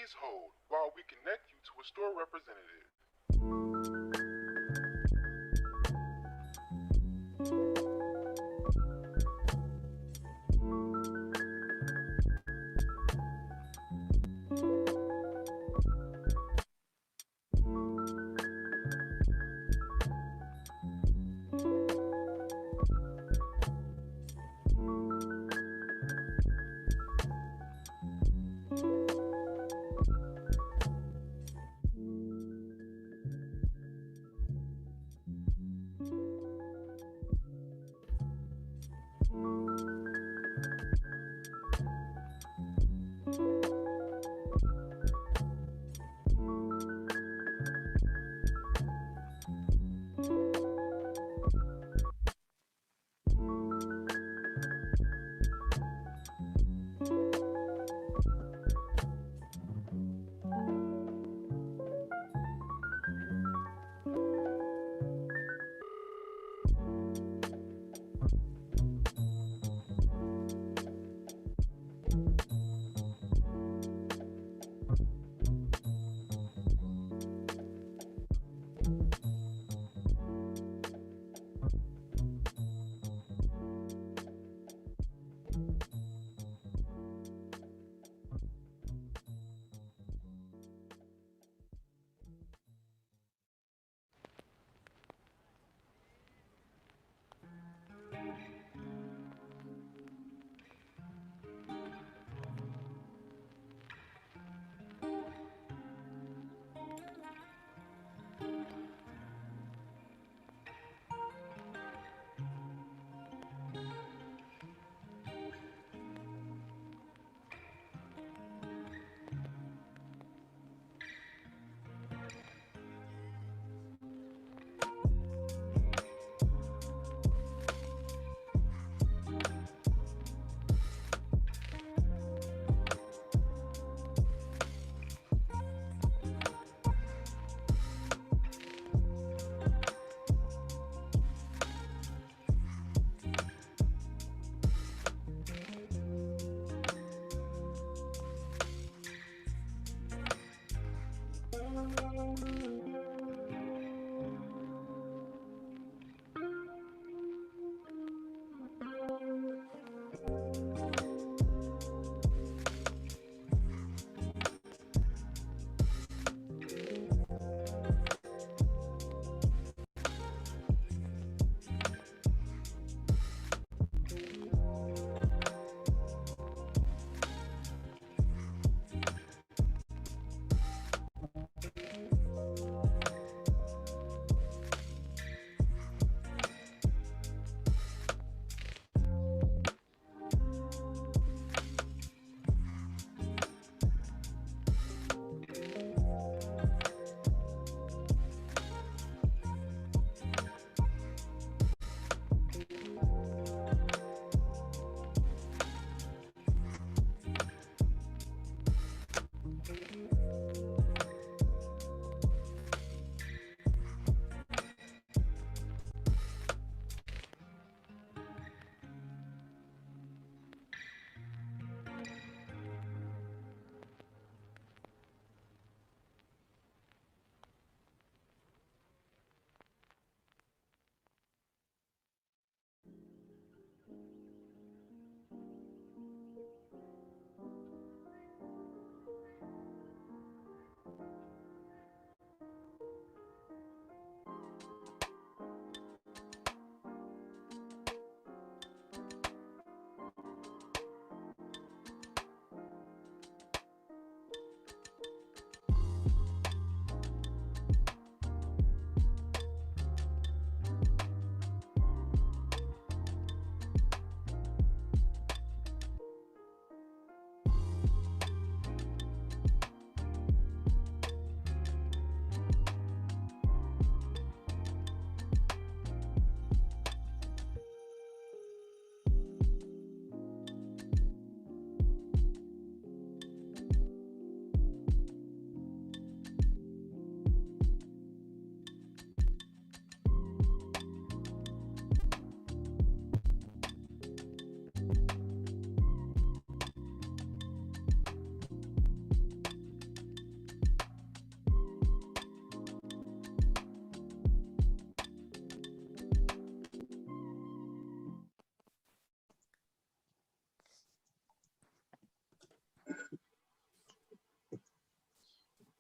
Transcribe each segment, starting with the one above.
Please hold while we connect you to a store representative.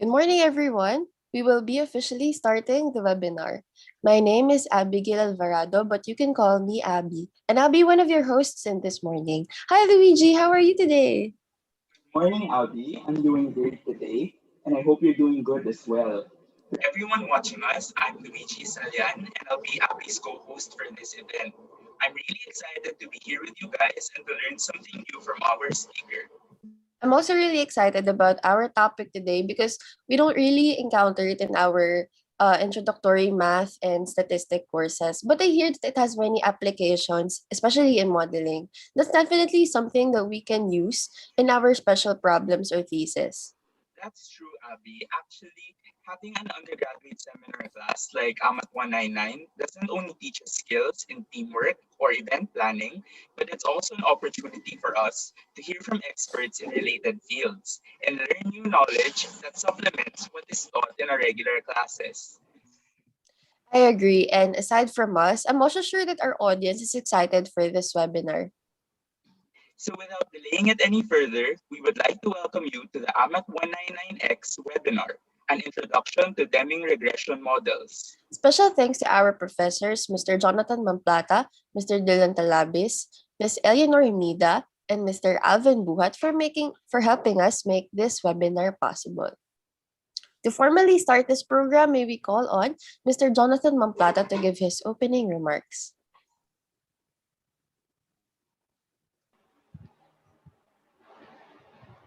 Good morning, everyone. We will be officially starting the webinar. My name is Abigail Alvarado, but you can call me Abby, and I'll be one of your hosts in this morning. Hi, Luigi. How are you today? Morning, Audi. I'm doing great today, and I hope you're doing good as well. To everyone watching us, I'm Luigi Salian, and I'll be Abby's co-host for this event. I'm really excited to be here with you guys and to learn something new from our speaker. I'm also really excited about our topic today because we don't really encounter it in our introductory math and statistic courses. But I hear that it has many applications, especially in modeling. That's definitely something that we can use in our special problems or thesis. That's true, Abby. Actually, having an undergraduate seminar class like AMAT 199 doesn't only teach us skills in teamwork or event planning, but it's also an opportunity for us to hear from experts in related fields and learn new knowledge that supplements what is taught in our regular classes. I agree. And aside from us, I'm also sure that our audience is excited for this webinar. So without delaying it any further, we would like to welcome you to the AMAT 199X webinar, an introduction to Deming regression models. Special thanks to our professors, Mr. Jonathan Mamplata, Mr. Dylan Talabis, Ms. Eleanor Himida, and Mr. Alvin Buhat for helping us make this webinar possible. To formally start this program, may we call on Mr. Jonathan Mamplata to give his opening remarks.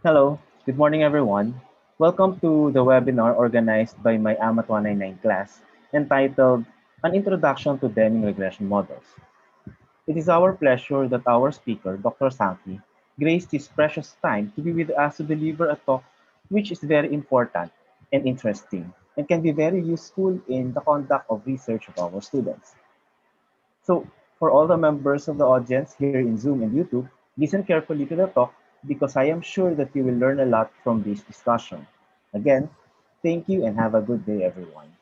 Hello, good morning everyone. Welcome to the webinar organized by my AMAT 199 class entitled An Introduction to Deming Regression Models. It is our pleasure that our speaker, Dr. Sankey, graced his precious time to be with us to deliver a talk which is very important and interesting and can be very useful in the conduct of research of our students. So, for all the members of the audience here in Zoom and YouTube, listen carefully to the talk because I am sure that you will learn a lot from this discussion. Again, thank you and have a good day, everyone.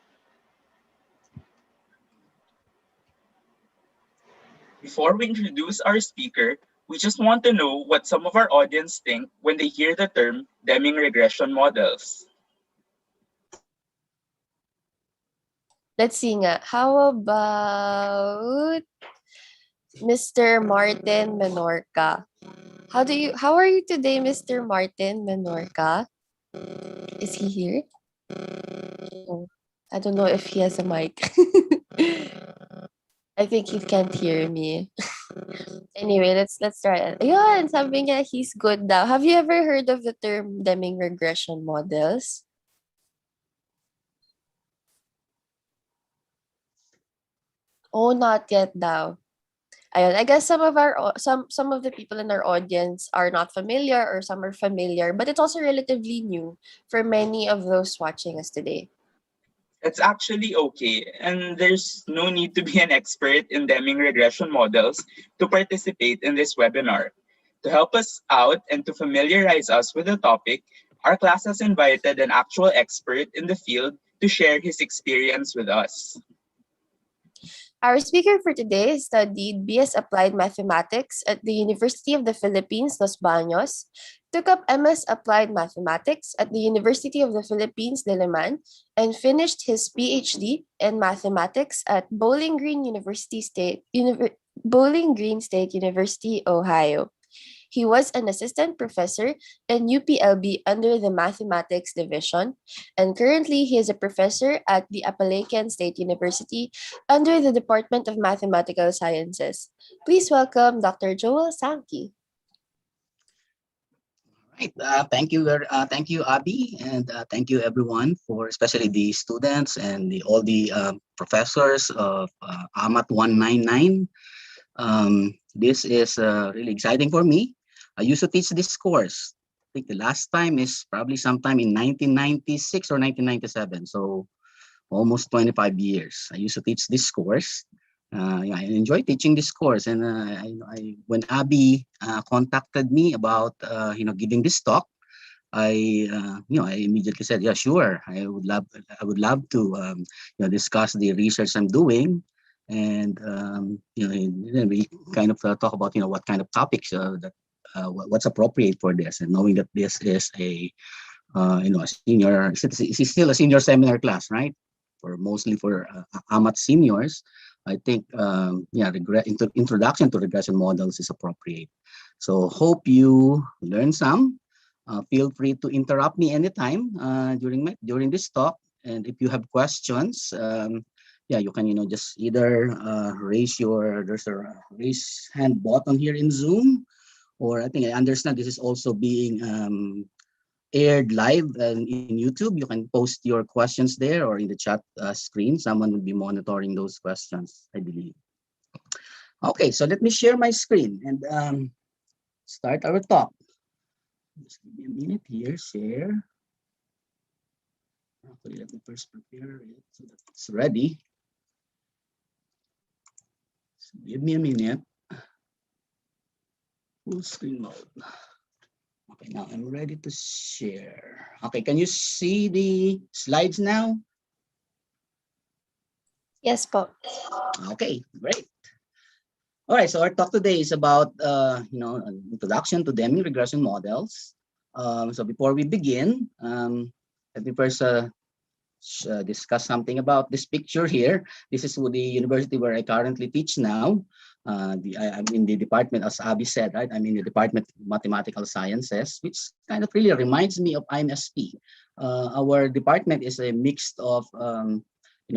Before we introduce our speaker, we just want to know what some of our audience think when they hear the term Deming regression models. Let's see nga. How about Mr. Martin Menorca? How are you today, Mr. Martin Menorca? Is he here? Oh, I don't know if he has a mic. I think he can't hear me. Anyway, let's try it. Ayun, sabi niya he's good daw. Have you ever heard of the term Deming regression models? Oh, not yet daw. Ayun, I guess some of the people in our audience are not familiar or some are familiar, but it's also relatively new for many of those watching us today. It's actually okay, and there's no need to be an expert in Deming regression models to participate in this webinar. To help us out and to familiarize us with the topic, our class has invited an actual expert in the field to share his experience with us. Our speaker for today studied BS Applied Mathematics at the University of the Philippines, Los Baños, took up MS Applied Mathematics at the University of the Philippines, Diliman, and finished his PhD in Mathematics at Bowling Green State University, Ohio. He was an assistant professor in UPLB under the Mathematics Division, and currently he is a professor at the Appalachian State University under the Department of Mathematical Sciences. Please welcome Dr. Joel Sankey. Right. Thank you, Abby, and thank you everyone for, especially the students and all the professors of AMAT 199. This is really exciting for me. I used to teach this course. I think the last time is probably sometime in 1996 or 1997. So almost 25 years. I used to teach this course. Yeah, I enjoy teaching this course, and when Abby contacted me about giving this talk, I immediately said, yeah, sure. I would love to discuss the research I'm doing, and then we kind of talk about what kind of topics what's appropriate for this, and knowing that this is a a senior, it's still a senior seminar class, right? For mostly for AMAT seniors, I think, yeah, introduction to regression models is appropriate. So hope you learn some. Feel free to interrupt me anytime during this talk. And if you have questions, yeah, you can, just either there's a raise hand button here in Zoom, or I think I understand this is also being aired live in YouTube. You can post your questions there or in the chat screen. Someone will be monitoring those questions, I believe. Okay, so let me share my screen and start our talk. Just give me a minute here, share. Okay, let me first prepare it so that it's ready. So give me a minute. Full screen mode. Okay, now I'm ready to share. Okay, can you see the slides now? Yes po. Okay, great. All right, so our talk today is about, an introduction to Deming regression models. So before we begin, let me first discuss something about this picture here. This is the university where I currently teach now. I'm in the department, as Abby said, right? I'm in the Department of Mathematical Sciences, which kind of really reminds me of IMSP. Our department is a mix of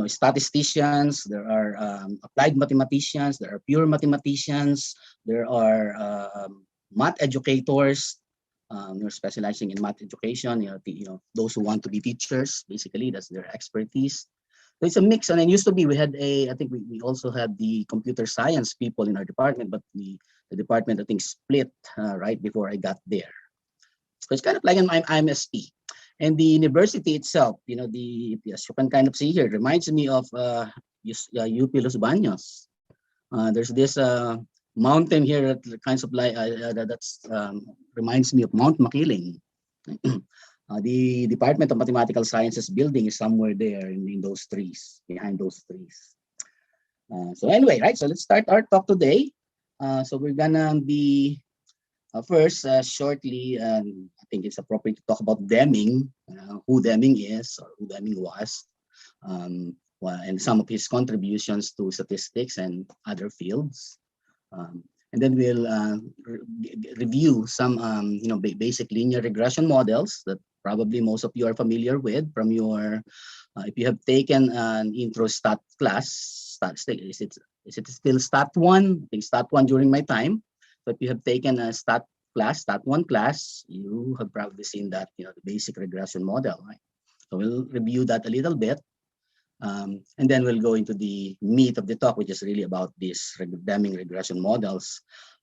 statisticians, there are applied mathematicians, there are pure mathematicians, there are math educators. They're specializing in math education. Those who want to be teachers, basically, that's their expertise. So it's a mix. And then used to be, I think we also had the computer science people in our department, but the department, I think, split right before I got there. So it's kind of like an IMSP. And the university itself, as you can kind of see here, reminds me of UP Los Baños. There's this mountain here that kinds of like reminds me of Mount Makiling. The Department of Mathematical Sciences building is somewhere there in those trees, behind those trees. So anyway, right, so let's start our talk today. So we're gonna be first shortly, I think it's appropriate to talk about Deming, who Deming is or who Deming was, and some of his contributions to statistics and other fields. And then we'll review some, basic linear regression models that probably most of you are familiar with from your, if you have taken an intro stat class, is it still stat one? I think stat one during my time. But if you have taken a stat one class, you have probably seen that, the basic regression model, right? So we'll review that a little bit. And then we'll go into the meat of the talk, which is really about these Deming regression models.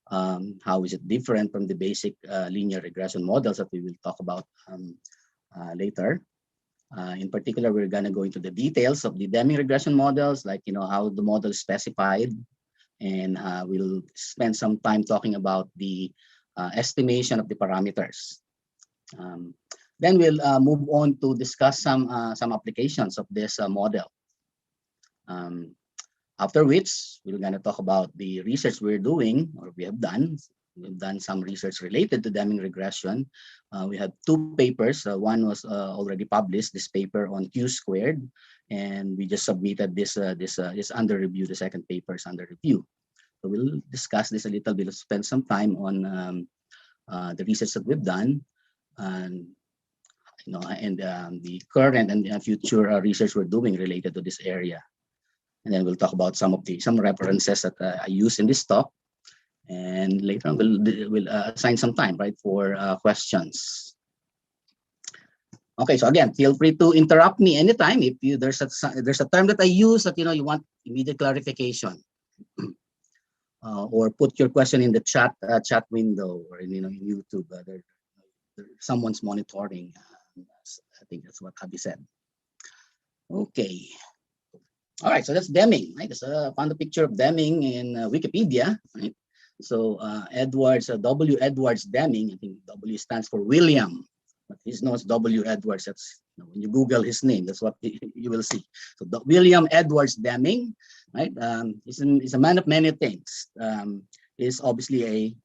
How is it different from the basic linear regression models that we will talk about later? In particular, we're going to go into the details of the Deming regression models, like how the model is specified, and we'll spend some time talking about the estimation of the parameters. Then we'll move on to discuss some applications of this model. After which, we're going to talk about the research we're doing, or we have done. We've done some research related to Deming regression. We have two papers. One was already published, this paper on Q squared, and we just submitted this is under review. The second paper is under review. So we'll discuss this a little bit. We'll spend some time on the research that we've done, and the current and future research we're doing related to this area. And then we'll talk about some references that I use in this talk. And later on, we'll assign some time, right, for questions. Okay, so again, feel free to interrupt me anytime if there's a term that I use that you want immediate clarification, or put your question in the chat window, or in YouTube. Someone's monitoring. I think that's what Abby said. Okay. All right, so that's Deming, right? I found a picture of Deming in Wikipedia, right? So W. Edwards Deming, I think W stands for William, but he's known as W. Edwards. That's when you Google his name, that's what you will see. So William Edwards Deming, right? He's a man of many things. He's obviously a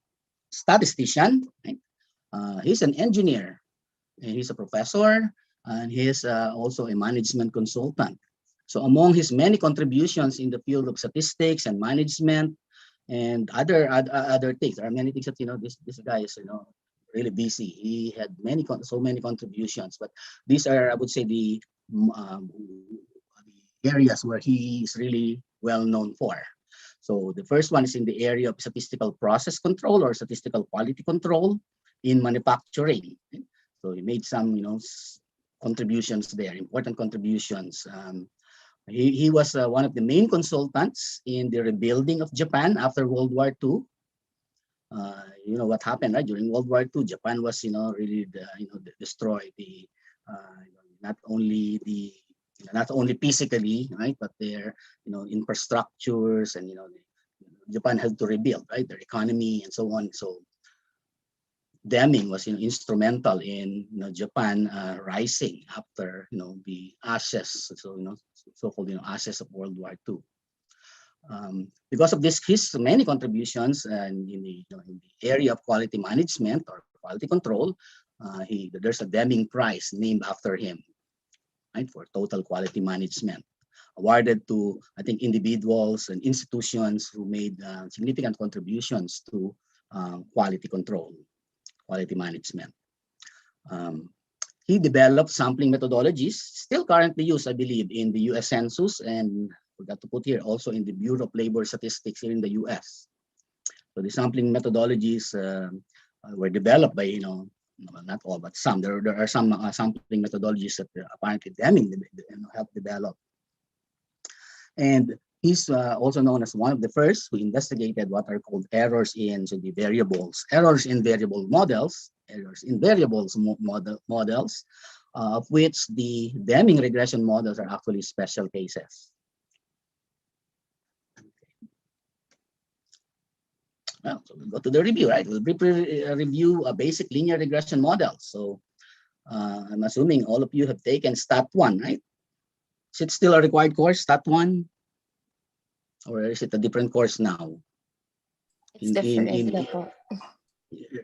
statistician, right? He's an engineer. and he's a professor, and he's also a management consultant. So among his many contributions in the field of statistics and management and other things, there are many things that this guy is really busy. He had so many contributions, but these are, I would say, the areas where he is really well known for. So the first one is in the area of statistical process control or statistical quality control in manufacturing. So he made some contributions there, important contributions. He was one of the main consultants in the rebuilding of Japan after World War II. You know what happened, right? During World War II, Japan was, really, destroyed. Not only not only physically, right, but their, infrastructures, and Japan had to rebuild, right, their economy and so on. So Deming was, instrumental in Japan rising after the ashes, so-called ashes of World War II. Because of his many contributions and in the area of quality management or quality control, there's a Deming Prize named after him, right, for total quality management, awarded to, I think, individuals and institutions who made significant contributions to quality control, quality management. He developed sampling methodologies still currently used, I believe, in the US Census, and forgot to put here, also in the Bureau of Labor Statistics here in the US. So the sampling methodologies were developed by, well, not all, but some. There are some sampling methodologies that apparently Deming helped develop. And he's also known as one of the first who investigated what are called errors in the variables, errors in variable models, errors in variables models, of which the Deming regression models are actually special cases. Well, so we'll go to the review, right? We'll briefly review a basic linear regression model. So I'm assuming all of you have taken Stat 1, right? Is it still a required course, Stat 1? Or is it a different course now? It's different.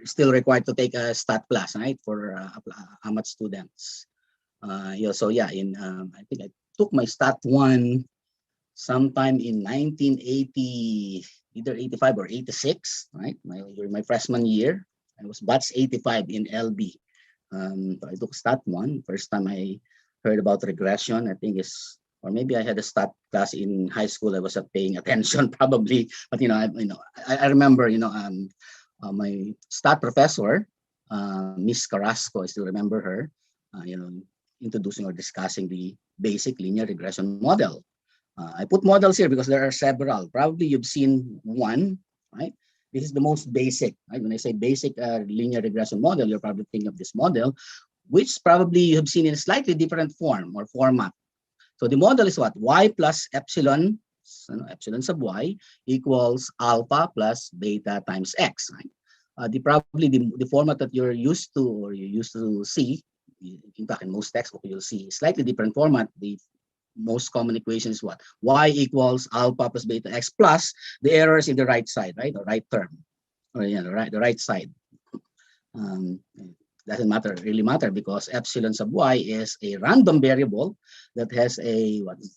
Still required to take a Stat class, right? For AMAT students. So yeah, I think I took my Stat 1 sometime in 1980, either 85 or 86, right? During my freshman year, I was batch 85 in LB. So I took Stat 1. First time I heard about regression, I think or maybe I had a Stat class in high school. I wasn't paying attention probably, but I remember my Stat professor, Miss Carrasco, I still remember her, introducing or discussing the basic linear regression model. I put models here because there are several. Probably you've seen one, right? This is the most basic, right? When I say basic linear regression model, you're probably thinking of this model, which probably you have seen in a slightly different form or format. So the model is what? Y plus epsilon, epsilon sub y equals alpha plus beta times x, right? Probably the format that you're used to or you used to see, in fact, in most textbooks, you'll see slightly different format. The most common equation is what? Y equals alpha plus beta x plus the errors in the right side, right? The right term, or the right side. Doesn't really matter because epsilon sub y is a random variable that has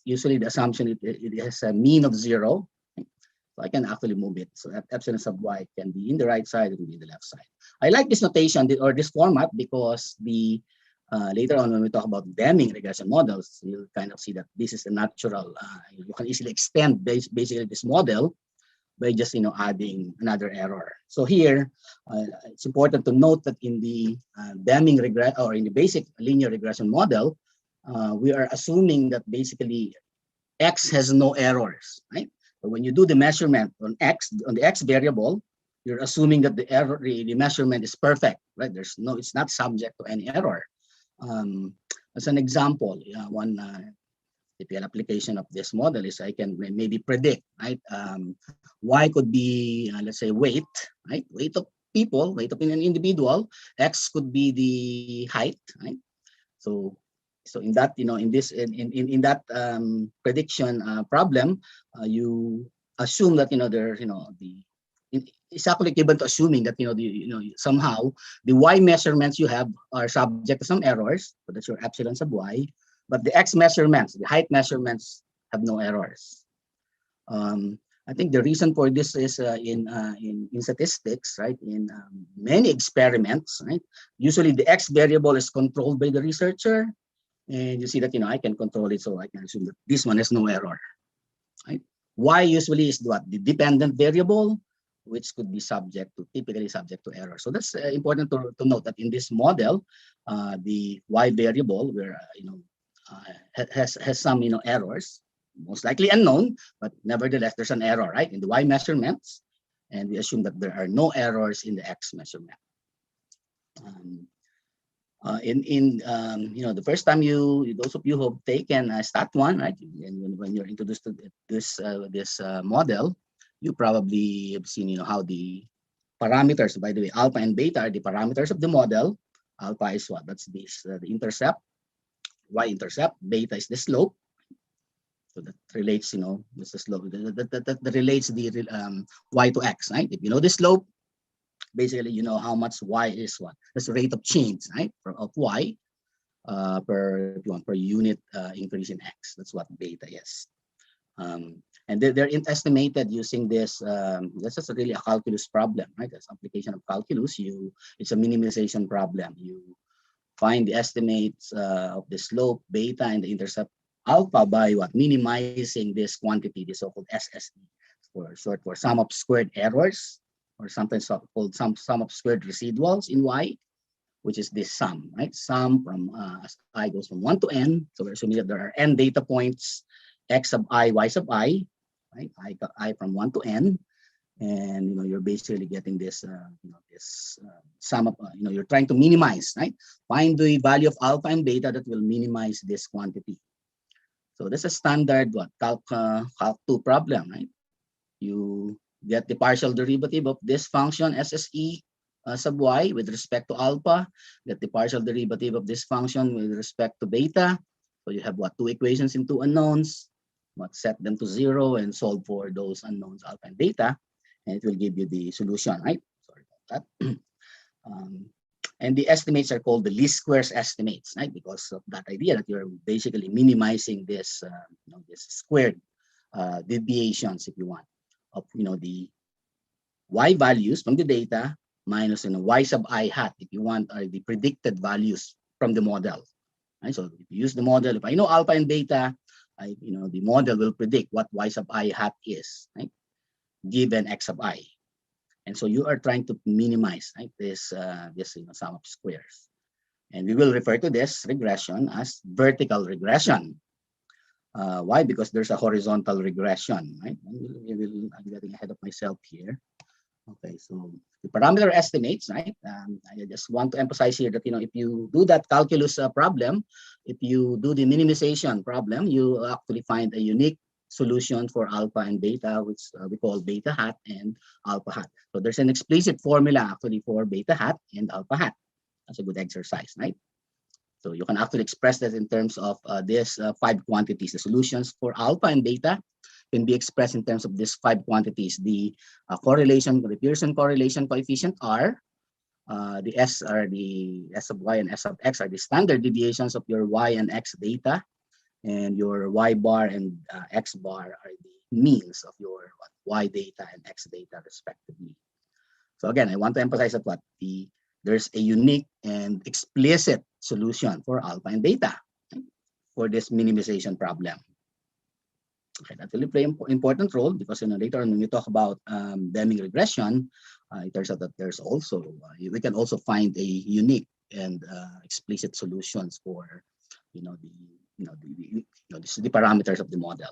usually the assumption it has a mean of 0. So I can actually move it. So epsilon sub y can be in the right side, it can be in the left side. I like this notation or this format because later on when we talk about Deming regression models, you'll kind of see that this is a natural, you can easily extend basically this model by just adding another error. So here, it's important to note that in the Deming regression or in the basic linear regression model, we are assuming that basically X has no errors, right? But when you do the measurement on the X variable, you're assuming that the measurement is perfect, right? It's not subject to any error. As an example, one typical application of this model is I can maybe predict, right? Y could be, let's say, weight, right? Weight of people, weight of an individual. X could be the height, right? So in that, in that prediction problem, you assume that there's the it's actually equivalent to assuming that somehow the y measurements you have are subject to some errors, so that's your epsilon sub y, but the x measurements, the height measurements, have no errors. I think the reason for this is in statistics, right? In many experiments, right? Usually the x variable is controlled by the researcher, and you see that I can control it, so I can assume that this one has no error, right? Y usually is what? The dependent variable, which could be typically subject to error. So that's important to note that in this model, the y variable where has some errors, most likely unknown, but nevertheless there's an error, right, in the y measurements, and we assume that there are no errors in the x measurement. The first time those of you who have taken stat 1, right, and when you're introduced to this model, you probably have seen how the parameters, by the way, alpha and beta are the parameters of the model. Alpha is what? That's this the intercept, y-intercept. Beta is the slope. So that relates, this is slope. That relates the y to x, right? If you know the slope, basically you know how much y is what. That's the rate of change, right, of y per unit increase in x. That's what beta is. And they're estimated using this. This is really a calculus problem, right? That's application of calculus. It's a minimization problem. You find the estimates of the slope beta and the intercept alpha by what? Minimizing this quantity, the so-called SSE, for short for sum of squared errors, or sometimes called sum of squared residuals in y, which is this sum, right? Sum from as I goes from 1 to n. So we're assuming that there are n data points, x sub I, y sub I, right? I from 1 to n, and you're basically getting this sum of you're trying to minimize, right? Find the value of alpha and beta that will minimize this quantity. So this is a standard calc 2 problem, right? You get the partial derivative of this function SSE sub y with respect to alpha, get the partial derivative of this function with respect to beta. So you have two equations in 2 unknowns, set them to 0 and solve for those unknowns alpha and beta, and it will give you the solution, right? Sorry about that. And the estimates are called the least squares estimates, right? Because of that idea that you're basically minimizing this, this squared deviations, if you want, of the y values from the data minus y sub I hat, if you want, are the predicted values from the model. Right? So if you use the model, if I know alpha and beta, the model will predict what y sub I hat is, right, given x sub I. And so you are trying to minimize, right, this sum of squares. And we will refer to this regression as vertical regression. Why? Because there's a horizontal regression, right? I'm getting ahead of myself here. Okay, so the parameter estimates, right? I just want to emphasize here that if you do that calculus problem, if you do the minimization problem, you actually find a unique solution for alpha and beta, which we call beta hat and alpha hat. So there's an explicit formula actually for beta hat and alpha hat. That's a good exercise, right? So you can actually express that in terms of these 5 quantities. The solutions for alpha and beta can be expressed in terms of these 5 quantities. The the Pearson correlation coefficient R, the S are the S of Y and S of X are the standard deviations of your Y and X data, and your Y bar and X bar are the means of your Y data and X data respectively. So again, I want to emphasize that there's a unique and explicit solution for alpha and beta for this minimization problem. Okay, that will play an important role because later on when we talk about Deming regression, it turns out that there's also we can also find a unique and explicit solutions for the parameters of the model.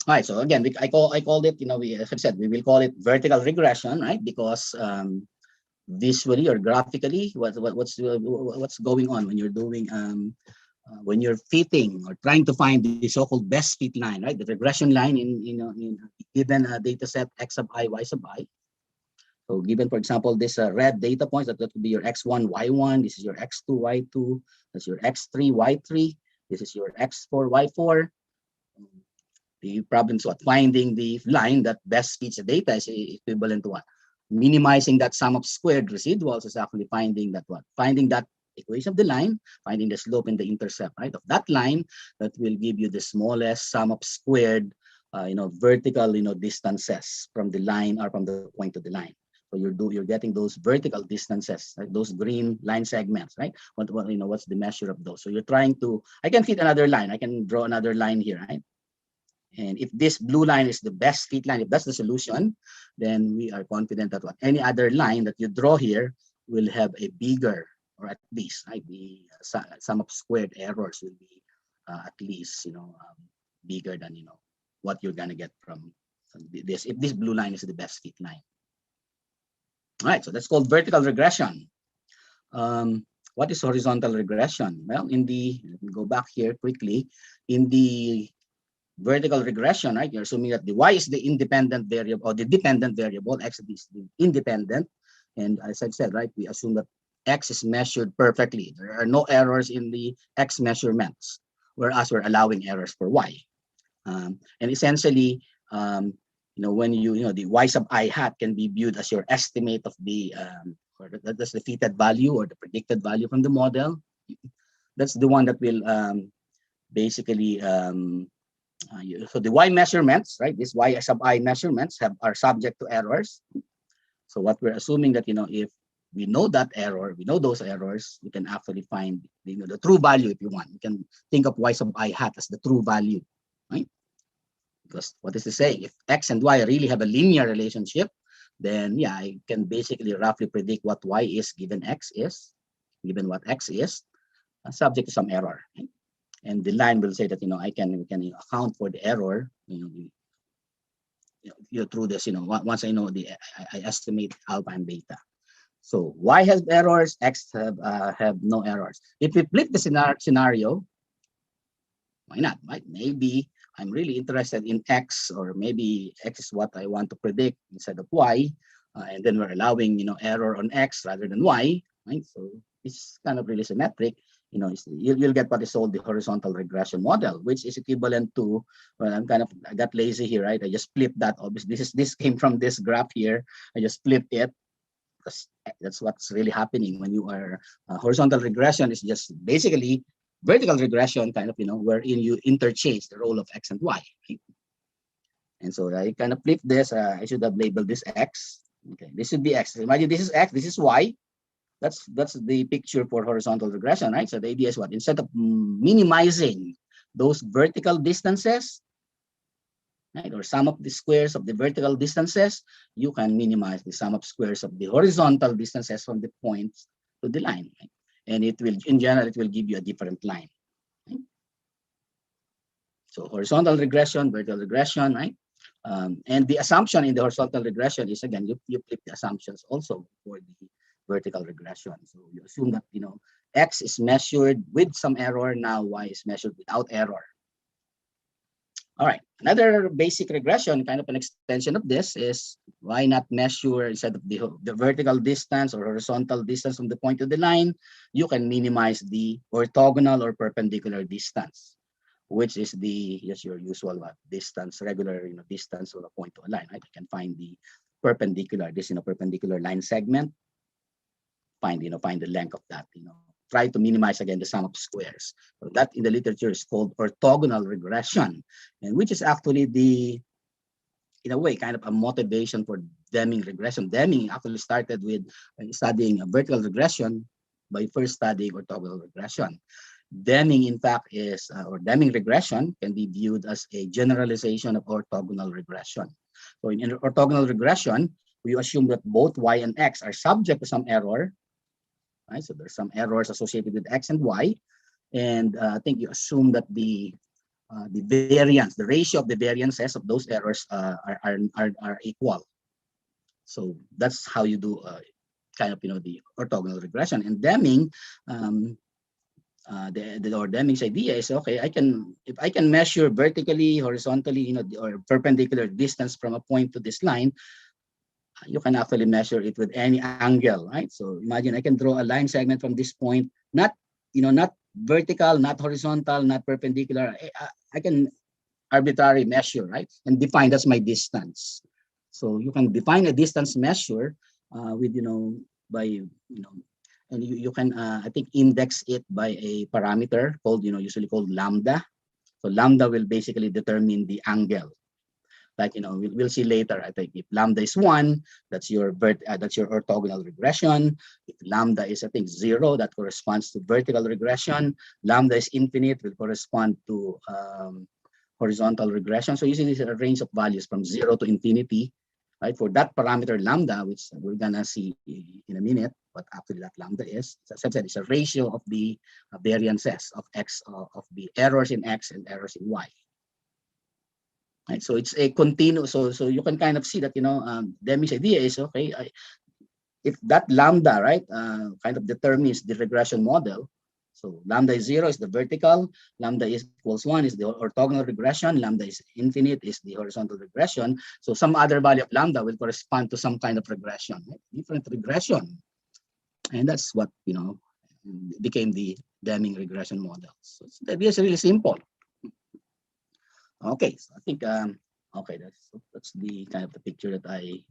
All right, so again, I called it, as I said, we will call it vertical regression, right? Because visually or graphically, what's going on when you're doing when you're fitting or trying to find the so-called best fit line, right? The regression line in given a data set x sub I, y sub I. So given, for example, this red data points, that would be your x1, y1. This is your x2, y2. That's your x3, y3. This is your x4, y4. The problem is what? Finding the line that best fits the data is equivalent to what? Minimizing that sum of squared residuals is actually finding that what? Finding that equation of the line, finding the slope and the intercept, right, of that line that will give you the smallest sum of squared, vertical, distances from the line or from the point to the line. So you're getting those vertical distances, right? Those green line segments, right? What's the measure of those? So you're trying to. I can fit another line. I can draw another line here, right? And if this blue line is the best fit line, if that's the solution, then we are confident that any other line that you draw here will have a bigger, or at least, right, the sum of squared errors will be at least, bigger than, what you're gonna get from this. If this blue line is the best fit line. All right, so that's called vertical regression. What is horizontal regression? Well, let me go back here quickly. In the vertical regression, right, you're assuming that the y is the independent variable, or the dependent variable, x is the independent. And as I've said, right, we assume that x is measured perfectly. There are no errors in the x measurements, whereas we're allowing errors for y. And essentially, when the y sub I hat can be viewed as your estimate of the, or that's the fitted value or the predicted value from the model. That's the one that will basically, so the y measurements, right? This y sub I measurements are subject to errors. So what we're assuming that, if we know that error, we know those errors, we can actually find the true value if you want. You can think of y sub I hat as the true value, right? Because what is to say? If x and y really have a linear relationship, then yeah, I can basically roughly predict what y is given x is, given what x is, subject to some error. Right? And the line will say that we can account for the error through this once I know I estimate alpha and beta. So y has errors, x have no errors. If we flip the scenario, why not? Right? Maybe I'm really interested in x, or maybe x is what I want to predict instead of y, and then we're allowing error on x rather than y. Right? So it's kind of really symmetric. You'll get what is called the horizontal regression model, which is equivalent to, well, I got lazy here, right? I just flipped that. Obviously, this came from this graph here. I just flipped it because that's what's really happening when you are horizontal regression is just basically vertical regression, kind of, wherein you interchange the role of x and y. Right? And so I kind of flipped this. I should have labeled this x. Okay, this should be x. Imagine this is x, this is y. That's the picture for horizontal regression, right? So the idea is what? Instead of minimizing those vertical distances, right, or sum of the squares of the vertical distances, you can minimize the sum of squares of the horizontal distances from the points to the line. Right? And it will, in general, it will give you a different line. Right? So horizontal regression, vertical regression, right? And the assumption in the horizontal regression is, again, you flip the assumptions also for the vertical regression. So you assume that x is measured with some error, now y is measured without error. All right, another basic regression, kind of an extension of this, is why not measure instead of the vertical distance or horizontal distance from the point to the line, you can minimize the orthogonal or perpendicular distance, which is your usual distance, regular distance from a point to a line. Right? You can find the perpendicular, perpendicular line segment. Find the length of that. Try to minimize again the sum of squares. So that in the literature is called orthogonal regression, and which is actually in a way, kind of a motivation for Deming regression. Deming actually started with studying a vertical regression by first studying orthogonal regression. Deming, in fact, or Deming regression can be viewed as a generalization of orthogonal regression. So in orthogonal regression, we assume that both y and x are subject to some error. Right? So there's some errors associated with x and y, and I think you assume that the variance, the ratio of the variances of those errors are equal. So that's how you do kind of the orthogonal regression. And Deming, Deming's idea is, okay, if I can measure vertically, horizontally, or perpendicular distance from a point to this line, you can actually measure it with any angle, right? So imagine I can draw a line segment from this point, not vertical, not horizontal, not perpendicular. I can arbitrary measure, right? And define that's my distance. So you can define a distance measure with, by, and you can, I think, index it by a parameter called, usually called lambda. So lambda will basically determine the angle. Like, we'll see later. I think if lambda is 1, that's your orthogonal regression. If lambda is, I think, 0, that corresponds to vertical regression. Lambda is infinite, will correspond to horizontal regression. So usually it's a range of values from 0 to infinity, right? For that parameter lambda, which we're gonna see in a minute, what actually that lambda is, as I said, it's a ratio of the variances of x, of the errors in x and errors in y. Right? So it's a continuous. So you can kind of see that, Deming's idea is, okay, if that lambda, right, kind of determines the regression model. So lambda is 0 is the vertical, lambda is equals 1 is the orthogonal regression, lambda is infinite is the horizontal regression. So some other value of lambda will correspond to some kind of regression, right? Different regression. And that's what, became the Deming regression model. So the idea is really simple. Okay, so I think, okay, that's the kind of the picture that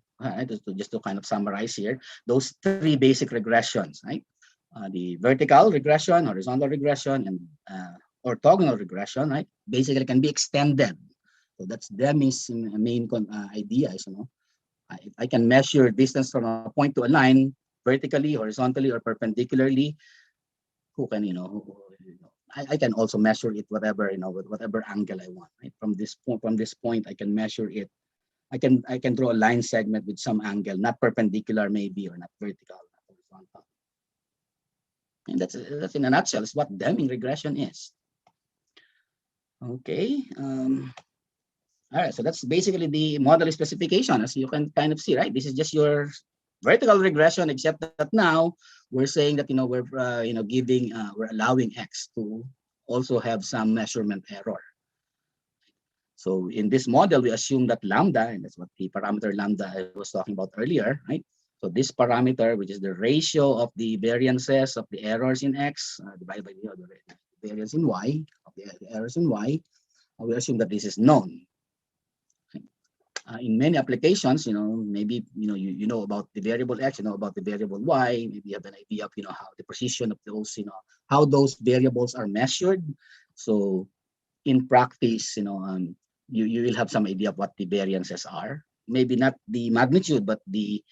just to kind of summarize here, those 3 basic regressions, right? The vertical regression, horizontal regression, and orthogonal regression, right? Basically can be extended. So that's Deming's main idea is, I can measure distance from a point to a line vertically, horizontally, or perpendicularly. Who can, I can also measure it whatever, with whatever angle I want, right? From this point, I can measure it. I can draw a line segment with some angle, not perpendicular maybe, or not vertical, not horizontal. And that's in a nutshell is what Deming regression is. Okay. All right, so that's basically the model specification, as you can kind of see, right? This is just your vertical regression, except that now we're saying that, we're we're allowing X to also have some measurement error. So in this model, we assume that lambda, and that's what the parameter lambda I was talking about earlier, right? So this parameter, which is the ratio of the variances of the errors in X divided by the variance in Y, of the errors in Y, we assume that this is known. In many applications, maybe you know about the variable X, you know about the variable Y, maybe you have an idea of how the precision of those, how those variables are measured. So in practice, you will have some idea of what the variances are. Maybe not the magnitude, but the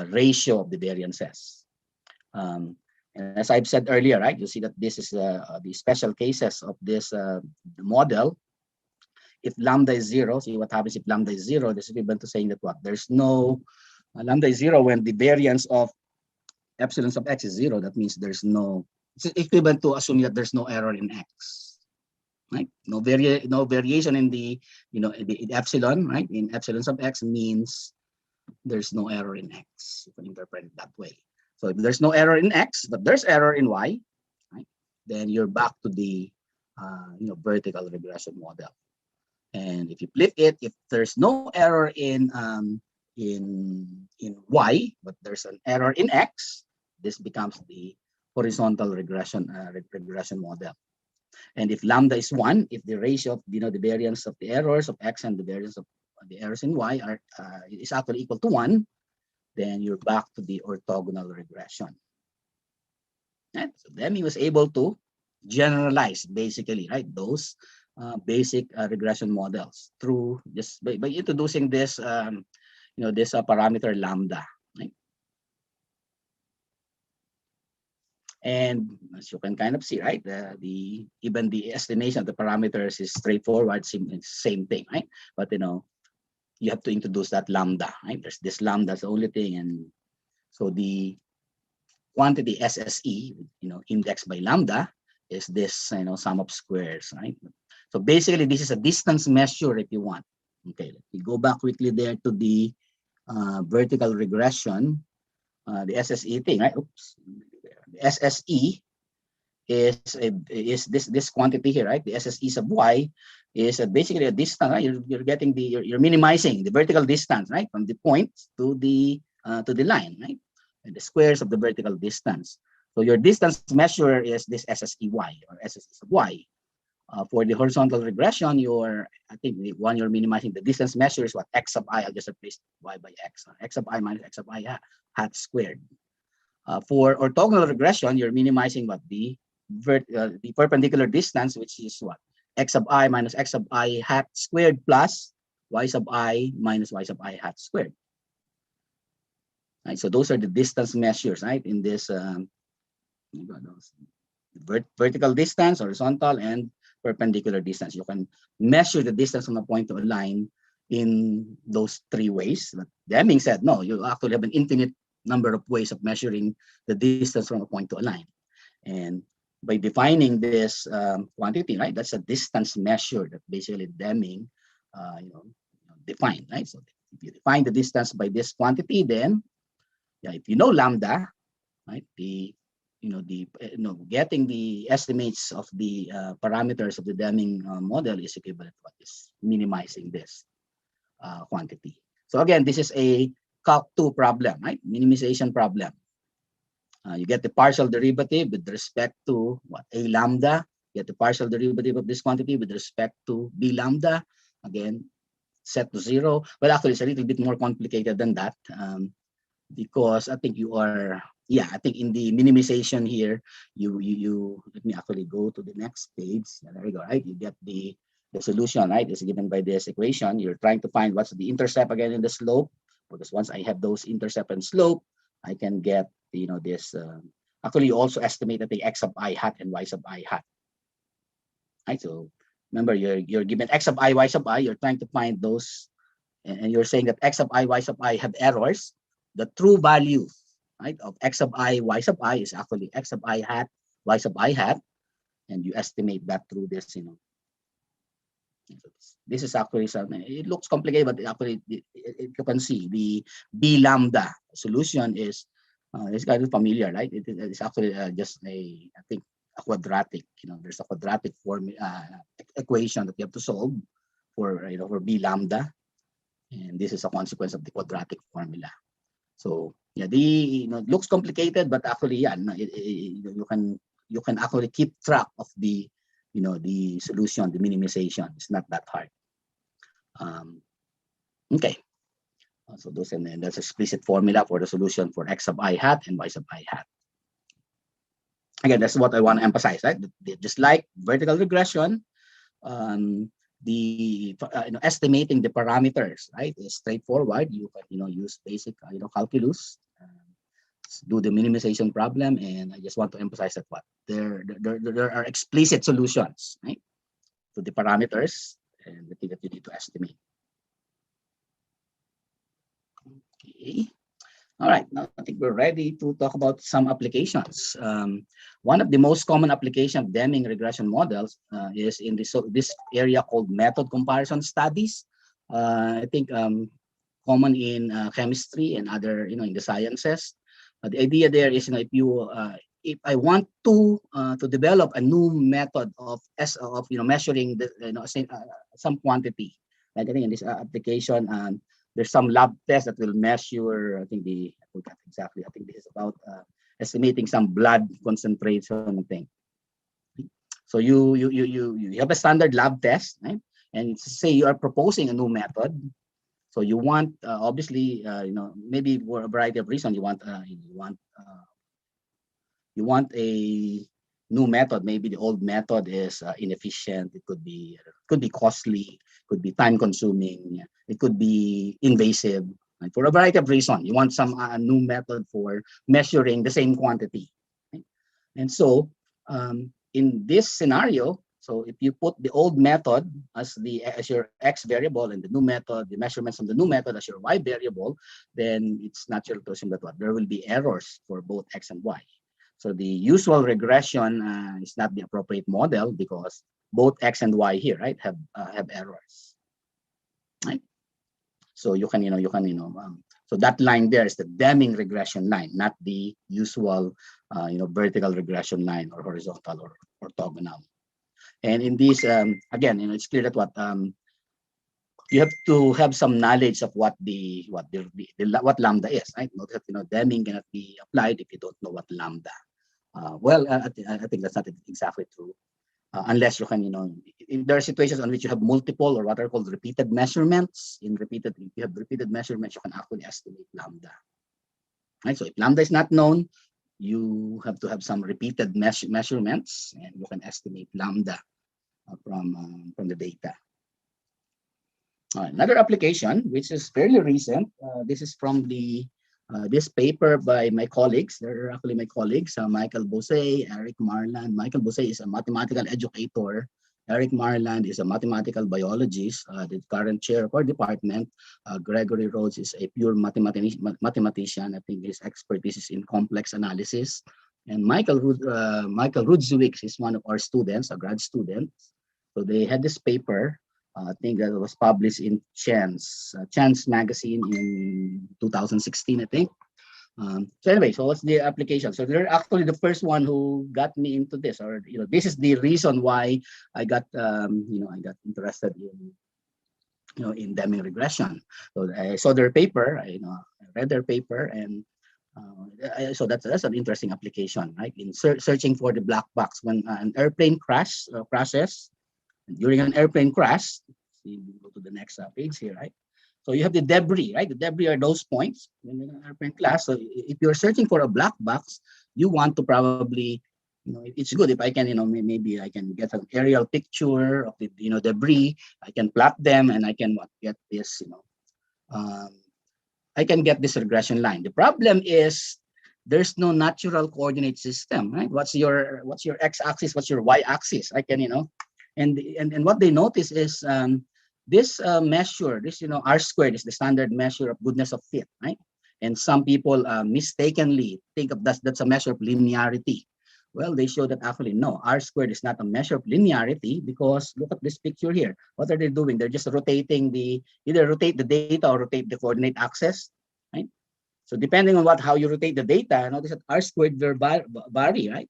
ratio of the variances. And as I've said earlier, right, you see that this is the special cases of this model. If lambda is 0, see what happens if lambda is 0. This is equivalent to saying that what? There's no lambda is 0 when the variance of epsilon sub x is 0. That means there's no. It's equivalent to assuming that there's no error in x, right? No variation in the in epsilon, right? In epsilon sub x means there's no error in x. You can interpret it that way. So if there's no error in x, but there's error in y, right? Then you're back to the vertical regression model. And if you flip it, if there's no error in y, but there's an error in x, this becomes the horizontal regression model. And if lambda is 1, if the ratio of the variance of the errors of x and the variance of the errors in y are is actually equal to 1, then you're back to the orthogonal regression. And so then he was able to generalize basically, right, those basic regression models through just by introducing this this parameter lambda, right? And as you can kind of see, right, even the estimation of the parameters is straightforward, same thing, right? But you have to introduce that lambda, right? There's this lambda, that's the only thing, and so the quantity SSE, indexed by lambda, is this sum of squares, right? So basically, this is a distance measure if you want. Okay, let me go back quickly there to the vertical regression, the SSE thing, right? Oops, the SSE is this quantity here, right? The SSE sub y is basically a distance, right? You're getting you're minimizing the vertical distance, right, from the point to the line, right? And the squares of the vertical distance. So your distance measure is this SSEY or SSE sub y. For the horizontal regression, I think the one you're minimizing the distance measure is what? X sub I. I'll just replace y by x. X sub I minus x sub I hat squared. For orthogonal regression, you're minimizing what? The perpendicular distance, which is what? X sub I minus x sub I hat squared plus y sub I minus y sub I hat squared. Right, so those are the distance measures, right? In this vertical distance, horizontal, and perpendicular distance. You can measure the distance from a point to a line in those three ways. But Deming said, no, you actually have an infinite number of ways of measuring the distance from a point to a line. And by defining this quantity, right, that's a distance measure that basically Deming defined, right? So if you define the distance by this quantity, then if you know lambda, right, getting the estimates of the parameters of the Deming model is equivalent to what is minimizing this quantity. So again, this is a Calc2 problem, right? Minimization problem. You get the partial derivative with respect to what? A lambda. You get the partial derivative of this quantity with respect to b lambda. Again, set to 0. But actually, it's a little bit more complicated than that. Because I think I think in the minimization here, you let me actually go to the next page. There we go, right? You get the solution, right? It's given by this equation. You're trying to find what's the intercept again in the slope, because once I have those intercept and slope, I can get, this, actually you also estimate that the x sub I hat and y sub I hat. Right, so remember you're given x sub I, y sub I, you're trying to find those, and you're saying that x sub I, y sub I have errors. The true value, right, of x sub I, y sub I is actually x sub I hat, y sub I hat, and you estimate that through this, This is actually something, it looks complicated, but actually you can see the b lambda solution is it's kind of familiar, right? It's actually just I think a quadratic, there's a quadratic form equation that you have to solve for, for b lambda, and this is a consequence of the quadratic formula. So yeah, it looks complicated, but actually, you can actually keep track of the, the solution, the minimization. It's not that hard. Okay. So those, and then that's explicit formula for the solution for x sub I hat and y sub I hat. Again, that's what I want to emphasize, right? Just like vertical regression, estimating the parameters, right, is straightforward. You can use basic calculus, do the minimization problem, and I just want to emphasize that there are explicit solutions, right, to the parameters and the thing that you need to estimate. Okay. All right, now I think we're ready to talk about some applications. One of the most common application of Deming regression models is in this area called method comparison studies. I think common in chemistry and other, in the sciences. The idea there is, if I want to develop a new method of measuring the some quantity, like I think in this application, there's some lab test that will measure, I forgot exactly. I think this is about estimating some blood concentration thing. So you have a standard lab test, right? And say you are proposing a new method. So you want obviously maybe for a variety of reasons you want a new method. Maybe the old method is inefficient. It could be costly. Could be time consuming. It could be invasive. Right? For a variety of reasons, you want some new method for measuring the same quantity. Right? And so in this scenario, so if you put the old method as your x variable and the new method, the measurements from the new method as your y variable, then it's natural to assume that there will be errors for both x and y. So the usual regression is not the appropriate model because both x and y here, right, have errors, right? So you can, so that line there is the Deming regression line, not the usual, vertical regression line or horizontal or orthogonal. And in this, again, it's clear that you have to have some knowledge of what lambda is, right? Note that Deming cannot be applied if you don't know what lambda. I think that's not exactly true. unless you can, there are situations on which you have multiple or what are called repeated measurements. If you have repeated measurements, you can actually estimate lambda. Right? So if lambda is not known, you have to have some repeated measurements, and you can estimate lambda from the data. Another application, which is fairly recent, this is from this paper by my colleagues. They're actually my colleagues, Michael Bose, Eric Marland. Michael Bose is a mathematical educator. Eric Marland is a mathematical biologist, the current chair of our department. Gregory Rhodes is a pure mathematician. I think his expertise is in complex analysis. And Michael Rudziewicz is one of our students, a grad student. So they had this paper, I think that was published in Chance magazine in 2016, I think. So anyway, so what's the application? So they're actually the first one who got me into this, or this is the reason why I got I got interested in Deming regression. So I saw their paper, I read their paper, and so that's an interesting application, right? In searching for the black box when an airplane crashes. During an airplane crash, see, go to the next page here, right? So you have the debris, right? The debris are those points in an airplane crash. So if you're searching for a black box, you want to probably, it's good if I can, maybe I can get an aerial picture of the, debris. I can plot them, and I can get this, I can get this regression line. The problem is there's no natural coordinate system, right? What's your x-axis? What's your y-axis? I can, and what they notice is this measure, this R squared is the standard measure of goodness of fit, right? And some people mistakenly think of that's a measure of linearity. Well, they show that actually no, R squared is not a measure of linearity, because look at this picture here. What are they doing? They're just rotating either rotate the data or rotate the coordinate axis, right? So depending on how you rotate the data, notice that R squared will vary, right?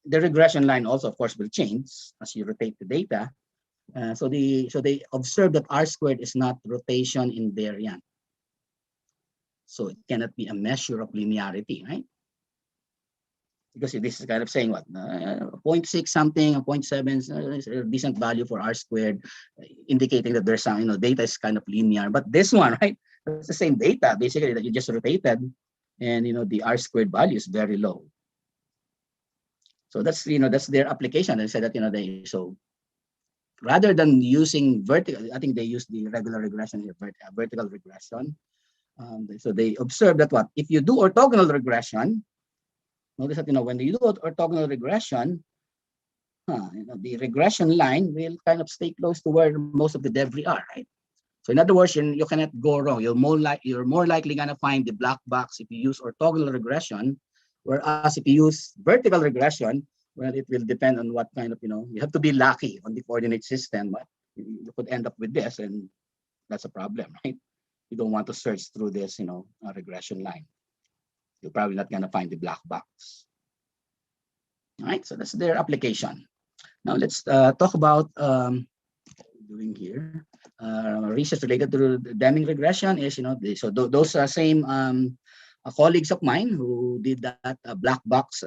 The regression line also, of course, will change as you rotate the data. So they observe that R squared is not rotation invariant. So it cannot be a measure of linearity, right? Because this is kind of saying what 0.6 something, 0.7 is a decent value for R squared, indicating that there's some data is kind of linear. But this one, right? It's the same data basically that you just rotated, and the R squared value is very low. So that's that's their application. They said that so rather than using vertical, I think they use the regular regression here, vertical regression. So they observe that if you do orthogonal regression, notice that when you do orthogonal regression, the regression line will kind of stay close to where most of the debris are, right? So in other words, you cannot go wrong. You're more likely gonna find the black box if you use orthogonal regression, whereas if you use vertical regression, well, it will depend on what kind of you have to be lucky on the coordinate system, but you could end up with this, and that's a problem, right? You don't want to search through this regression line. You're probably not gonna find the black box. All right, so that's their application. Now let's talk about doing here. Research related to the Deming regression is, so those same colleagues of mine who did that black box,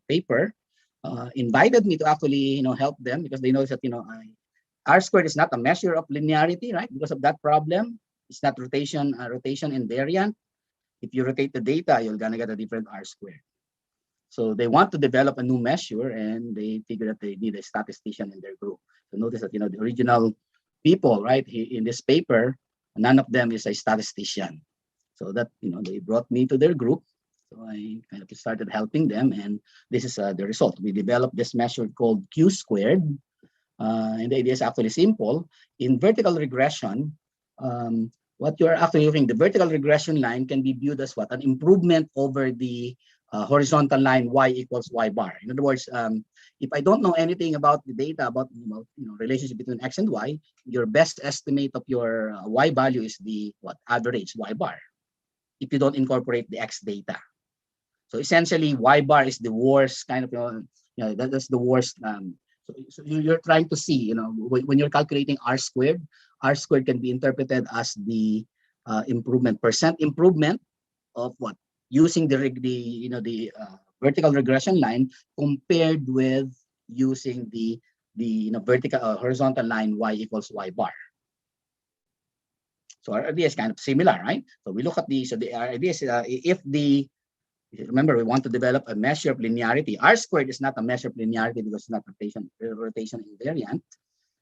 paper, invited me to actually, help them, because they know that, R squared is not a measure of linearity, right? Because of that problem, it's not rotation invariant. If you rotate the data, you're gonna get a different R squared. So they want to develop a new measure, and they figure that they need a statistician in their group. So notice that, the original people, right, in this paper, none of them is a statistician. So that, they brought me to their group. So I kind of started helping them, and this is the result. We developed this measure called Q squared. And the idea is actually simple. In vertical regression, what you're actually doing, the vertical regression line can be viewed as an improvement over the horizontal line y equals y bar. In other words, if I don't know anything about the data about relationship between x and y, your best estimate of your y value is the average y bar, if you don't incorporate the x data. So essentially, y bar is the worst kind of that's the worst. So you're trying to see, when you're calculating R squared can be interpreted as the percent improvement of using the vertical regression line compared with using the vertical horizontal line y equals y bar. So our idea is kind of similar, right? So we look at our idea is remember, we want to develop a measure of linearity. R squared is not a measure of linearity because it's not rotation invariant.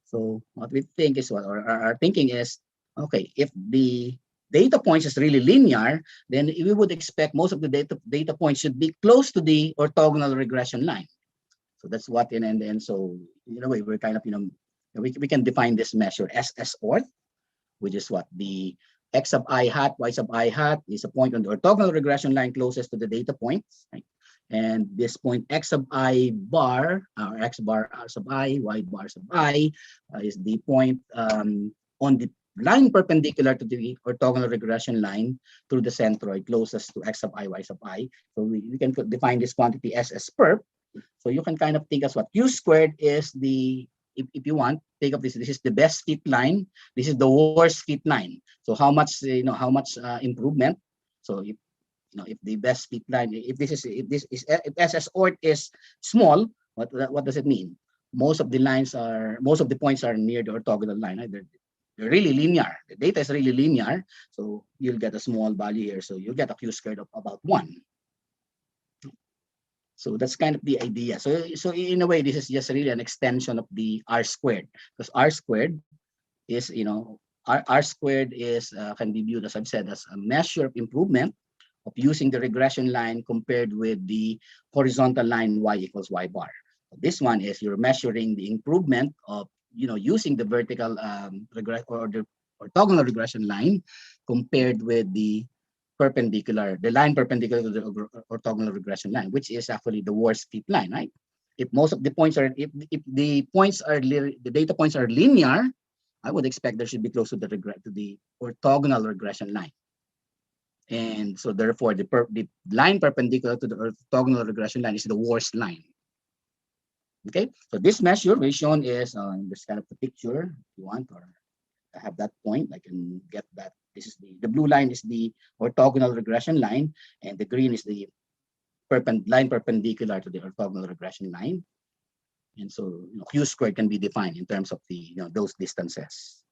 So what we think is our thinking is, okay, if the data points is really linear, then we would expect most of the data points should be close to the orthogonal regression line. So that's what and so in a way we're kind of we can define this measure as orth, which is what the x sub I hat, y sub I hat is a point on the orthogonal regression line closest to the data points, right? And this point x sub I bar, or x bar r sub I, y bar sub I, is the point on the line perpendicular to the orthogonal regression line through the centroid closest to x sub I, y sub I. So we can define this quantity as perp. So you can kind of think as what q squared is the, if you want, think of this is the best fit line, this is the worst fit line. So how much improvement? So if the best fit line, if SS orth is small, what does it mean? Most of the points are near the orthogonal line. Right? They're really linear. The data is really linear, so you'll get a small value here. So you'll get a q squared of about 1. So that's kind of the idea. So in a way, this is just really an extension of the R squared, because R squared is, R squared is can be viewed, as I've said, as a measure of improvement of using the regression line compared with the horizontal line y equals y bar. This one is you're measuring the improvement of using the vertical or the orthogonal regression line compared with the line perpendicular to the orthogonal regression line, which is actually the worst fit line, right? If most of the points are, if the data points are linear, I would expect there should be close to the orthogonal regression line. And so therefore the line perpendicular to the orthogonal regression line is the worst line. Okay, so this measure is shown is this kind of the picture, if you want, or I have that point, I can get that. This is the blue line is the orthogonal regression line, and the green is the line perpendicular to the orthogonal regression line. And so q squared can be defined in terms of the those distances.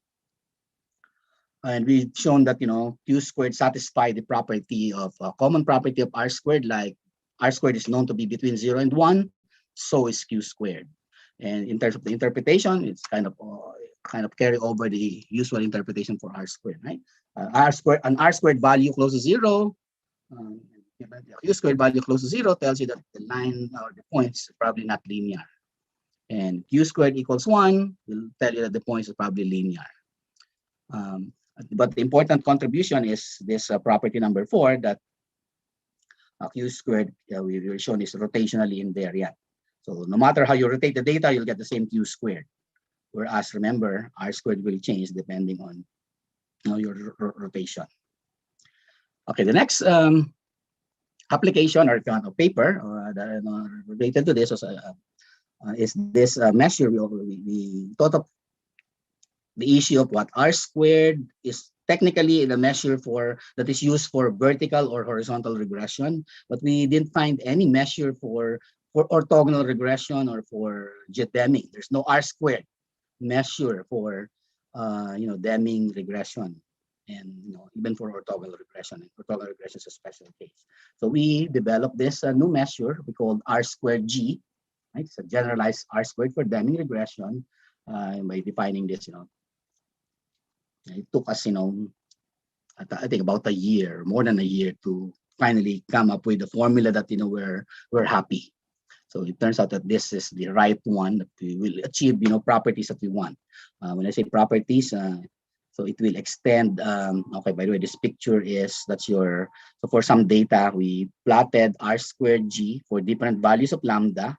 And we've shown that q squared satisfy the property of common property of r squared, like r squared is known to be between 0 and 1, so is q squared. And in terms of the interpretation, it's kind of carry over the usual interpretation for r squared, right? R squared value close to 0, q squared value close to 0 tells you that the line or the points are probably not linear. And q squared equals 1 will tell you that the points are probably linear. But the important contribution is this property number 4, that q squared we've shown is rotationally invariant. So no matter how you rotate the data, you'll get the same q squared. Whereas remember, r squared will change depending on your rotation. Okay, the next application or paper related to this is this measure. We thought of the issue of what r squared is technically the measure that is used for vertical or horizontal regression, but we didn't find any measure for orthogonal regression or for Deming. There's no r squared measure for Deming regression, and even for orthogonal regression. Orthogonal regression is a special case. So we developed this new measure we called r squared g, right? It's a generalized r squared for Deming regression. By defining this, it took us I think about a year, more than a year, to finally come up with a formula that we're happy. So it turns out that this is the right one that we will achieve, properties that we want. When I say properties, so it will extend. Okay, by the way, this picture so for some data, we plotted r squared g for different values of lambda,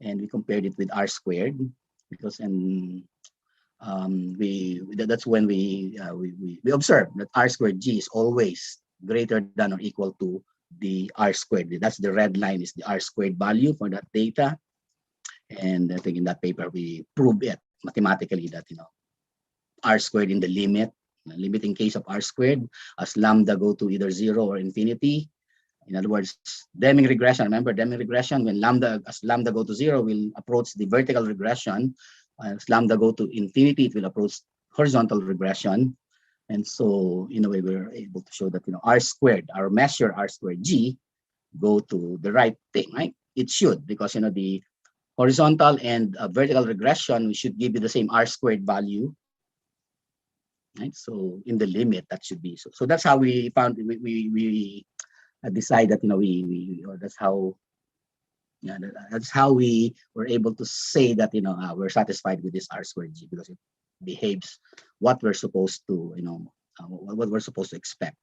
and we compared it with r squared because that's when we observed that r squared g is always greater than or equal to the r squared. That's the red line, is the r squared value for that data. And I think in that paper we proved it mathematically that r squared in the limiting case of r squared, as lambda go to either 0 or infinity, In other words, Deming regression. Remember Deming regression, when as lambda go to 0, will approach the vertical regression. As lambda go to infinity, it will approach horizontal regression. And so in a way, we're able to show that, R squared, our measure R squared G, go to the right thing, right? It should, because, the horizontal and vertical regression, we should give you the same R squared value, right? So in the limit, that should be, so that's how we found, we decide that, or that's how we were able to say that, we're satisfied with this R squared G, because it behaves what we're supposed to, what we're supposed to expect.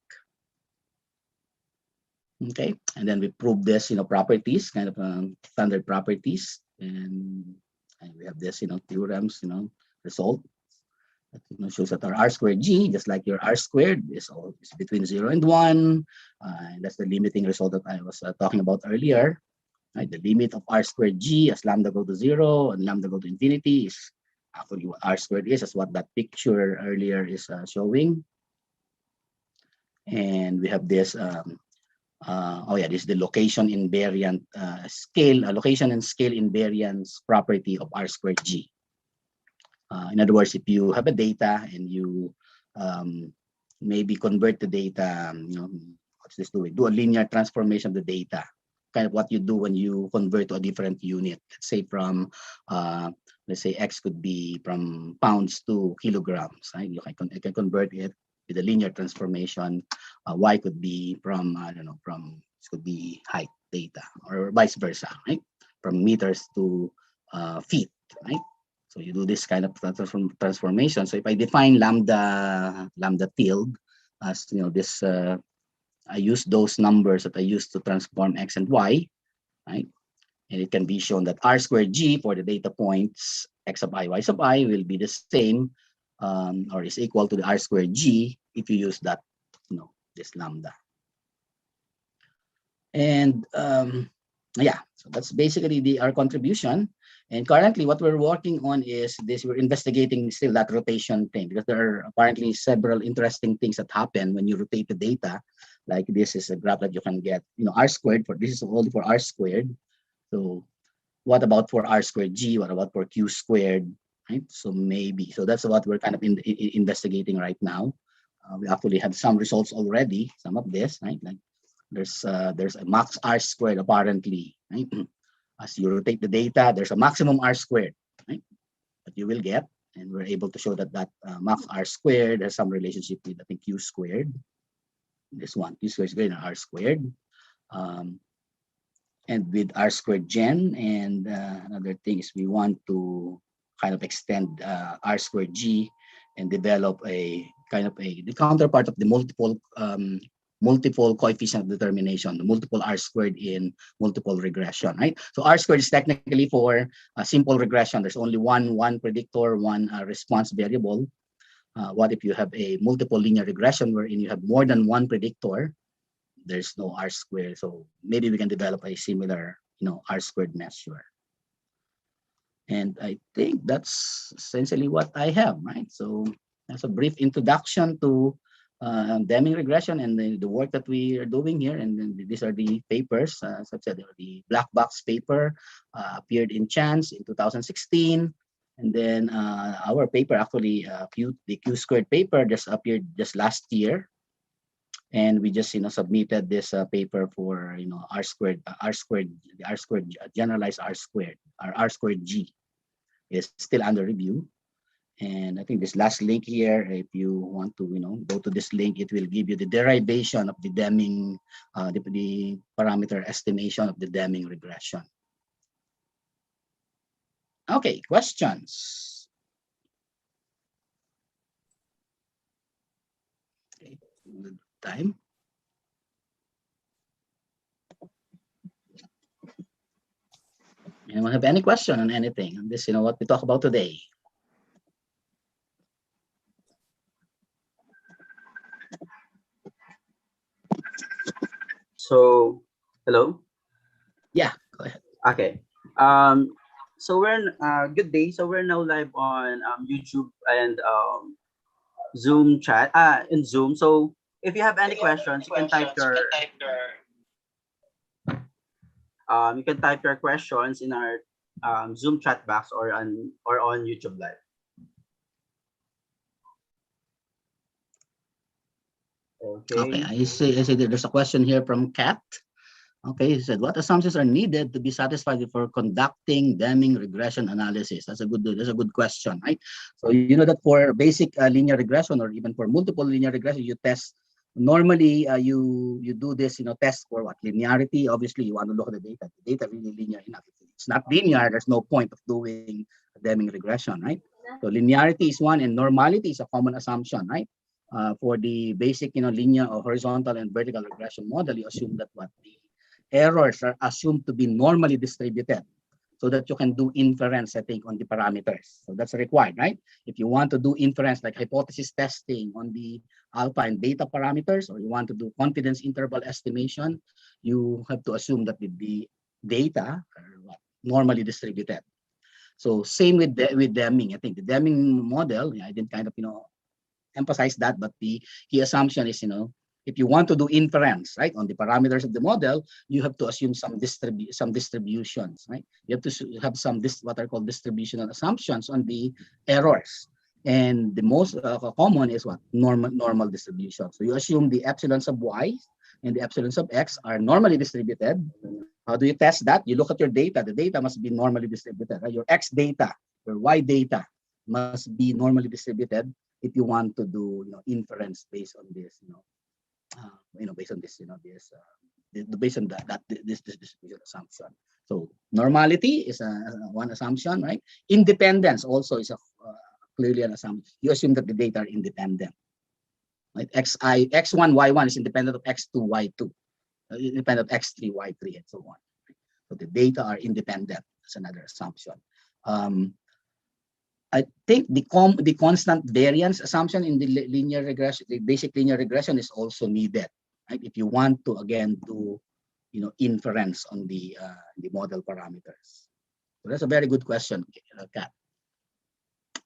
Okay, and then we prove this, properties, kind of standard properties, and we have this, theorems, result that shows that our R squared G, just like your R squared, is between 0 and 1, and that's the limiting result that I was talking about earlier. Right, the limit of R squared G as lambda go to 0 and lambda go to infinity is actually what R squared is, as what that picture earlier is showing. And we have this, this is the location invariant location and scale invariance property of R squared G. In other words, if you have a data and you maybe convert the data, what's this doing? Do a linear transformation of the data, kind of what you do when you convert to a different unit. Let's say from, let's say X could be from pounds to kilograms, right? You can convert it with a linear transformation. Y could be from, this could be height data, or vice versa, right? From meters to feet, right? So you do this kind of transformation. So if I define lambda tilde as, this, I use those numbers that I used to transform X and Y, right? And it can be shown that R squared G for the data points X sub I, Y sub I will be the same, or is equal to the R squared G if you use that, this lambda. And so that's basically our contribution. And currently what we're working on is this, we're investigating still that rotation thing, because there are apparently several interesting things that happen when you rotate the data. Like this is a graph that you can get, R squared, this is only for R squared. So what about for R squared G? What about for Q squared? Right? So that's what we're kind of investigating right now. We actually have some results already, some of this, right? Like there's a max R squared apparently, right? As you rotate the data, there's a maximum R squared, right? That you will get, and we're able to show that max R squared has some relationship with, I think, Q squared. This one, Q squared is greater than R squared. And with R squared gen, and another thing is we want to kind of extend R squared G and develop a kind of the counterpart of the multiple coefficient determination, the multiple R squared in multiple regression, right? So R squared is technically for a simple regression. There's only one predictor, one response variable. What if you have a multiple linear regression wherein you have more than one predictor? There's no R squared. So maybe we can develop a similar, R squared measure. And I think that's essentially what I have, right? So that's a brief introduction to Deming regression and the work that we are doing here. And then these are the papers. As I said, the black box paper appeared in Chance in 2016. And then our paper, actually, the Q squared paper just appeared just last year. And we just, submitted this paper for, R squared, generalized R squared, R squared G is still under review. And I think this last link here, if you want to, go to this link, it will give you the derivation of the Deming, the parameter estimation of the Deming regression. Okay, questions? Okay, good time. Anyone have any question on anything on this, what we talk about today? So, hello? Yeah, go ahead. Okay. So we're good day. So we're now live on YouTube and Zoom chat. In Zoom. So if you have any questions, you can type your You can type your questions in our Zoom chat box or on YouTube Live. Okay, Okay. I see that there's a question here from Kat. Okay, he said, what assumptions are needed to be satisfied for conducting Deming regression analysis? That's a good question, right? So you know that for basic linear regression or even for multiple linear regression, you test. Normally, you do this, test for what linearity. Obviously, you want to look at the data. The data really linear enough. If it's not linear, there's no point of doing Deming regression, right? So linearity is one, and normality is a common assumption, right? For the basic, linear or horizontal and vertical regression model, you assume that what the errors are assumed to be normally distributed so that you can do inference, I think, on the parameters. So that's required, right? If you want to do inference like hypothesis testing on the alpha and beta parameters, or you want to do confidence interval estimation, you have to assume that the data are normally distributed. So same with Deming. I think the Deming model, I didn't kind of, emphasize that, but the key assumption is, if you want to do inference, right, on the parameters of the model, you have to assume some distributions, right? You have to have some what are called distributional assumptions on the errors. And the most common is what? Normal distribution. So you assume the epsilon sub y and the epsilon sub x are normally distributed. How do you test that? You look at your data. The data must be normally distributed, right? Your x data, your y data must be normally distributed if you want to do inference based on this based on this based on this distribution assumption. So normality is one assumption, right? Independence also is clearly an assumption. You assume that the data are independent, right? x1 y1 is independent of x2 y2, independent of x3 y3 and so on. So the data are independent. That's another assumption. I think the constant variance assumption in the linear regression, the basic linear regression, is also needed, right? If you want to again do, inference on the model parameters. So that's a very good question, Kat.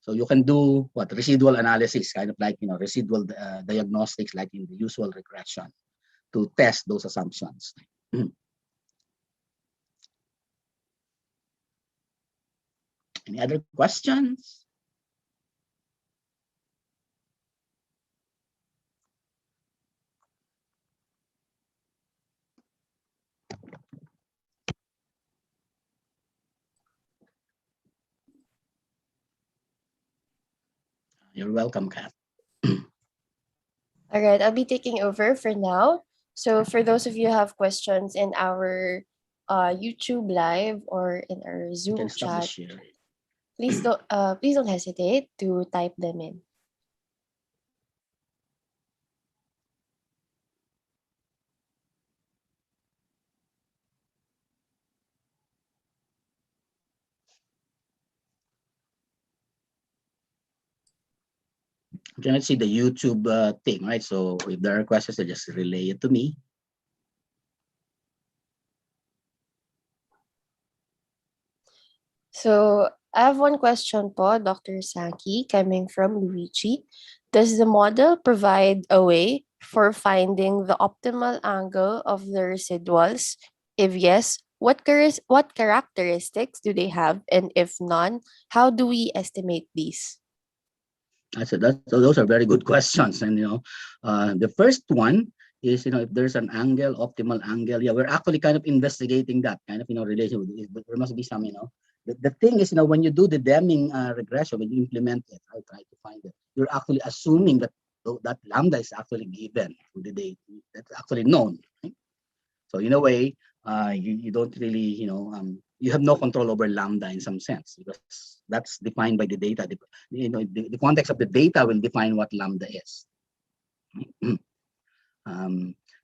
So you can do what residual analysis, kind of like residual diagnostics, like in the usual regression, to test those assumptions. Any other questions? You're welcome, Kat. All right, I'll be taking over for now. So for those of you who have questions in our YouTube live or in our You Zoom can stop the chat, share. please don't hesitate to type them in. You cannot see the YouTube thing, right? So if there are questions, they just relay it to me. So I have one question po, Dr. Saki, coming from Luigi. Does the model provide a way for finding the optimal angle of the residuals? If yes, what characteristics do they have? And if none, how do we estimate these? So those are very good questions. And the first one is if there's an angle, optimal angle. Yeah, we're actually kind of investigating that kind of relation with it. But there must be some the thing is when you do the Deming regression, when you implement it, I try to find it. You're actually assuming that that lambda is actually given to the data. That's actually known. Right? So in a way, you don't really you have no control over lambda in some sense because that's defined by the data. The context of the data will define what lambda is.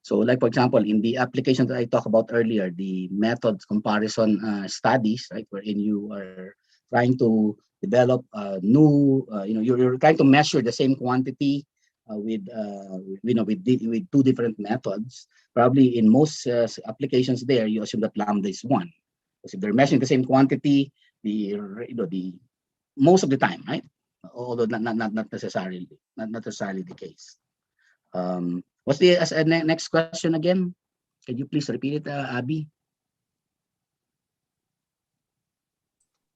So like, for example, in the application that I talked about earlier, the method comparison studies, right, wherein you are trying to develop new, you're trying to measure the same quantity with two different methods. Probably in most applications there, you assume that lambda is 1. Because if they're measuring the same quantity, the most of the time, right? Although not necessarily the case. What's the next question again? Can you please repeat it, Abby?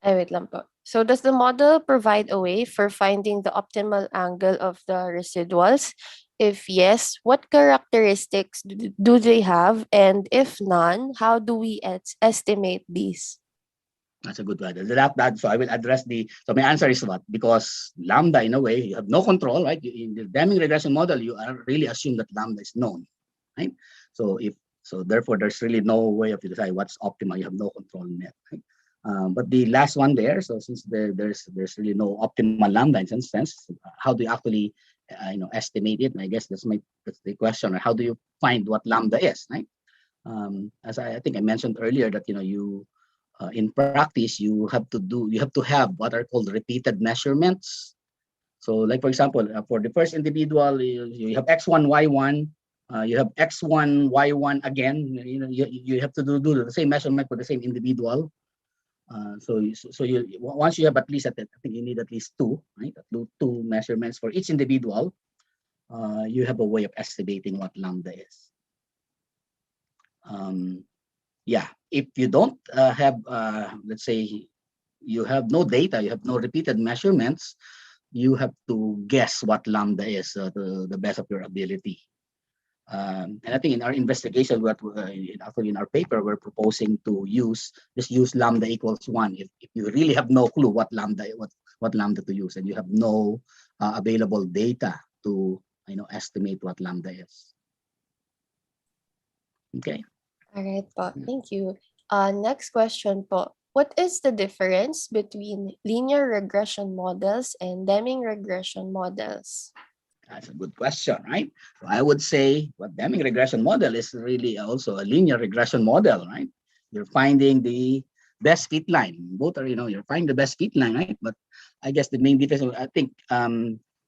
Ay, wait lang po. So does the model provide a way for finding the optimal angle of the residuals? If yes, what characteristics do they have? And if none, how do we estimate these? That's a good one. So I will address so my answer is what? Because lambda, in a way, you have no control, right? In the Deming regression model, you are really assume that lambda is known, right? So therefore, there's really no way of you decide what's optimal. You have no control in it, right? But the last one there, so since there's really no optimal lambda in some sense, how do you actually estimate it? And I guess that's the question. Or how do you find what lambda is, right? As I think I mentioned earlier, that you in practice you have to have what are called repeated measurements. So like for example, for the first individual, you have x1 y1, you have x1 y1 again. You have to do the same measurement for the same individual. So you once you have at least I think you need at least two, right? Two measurements for each individual. You have a way of estimating what lambda is. Yeah, if you don't have, let's say, you have no data, you have no repeated measurements, you have to guess what lambda is to the best of your ability. And I think in our investigation, actually in our paper, we're proposing to use lambda equals 1. If you really have no clue what lambda to use, and you have no available data to estimate what lambda is. Okay. All right po. Thank you. Next question po. What is the difference between linear regression models and Deming regression models? That's a good question, right? So I would say what Deming regression model is really also a linear regression model, right? You're finding the best fit line. Both are, you're finding the best fit line, right? But I guess the main difference, I think,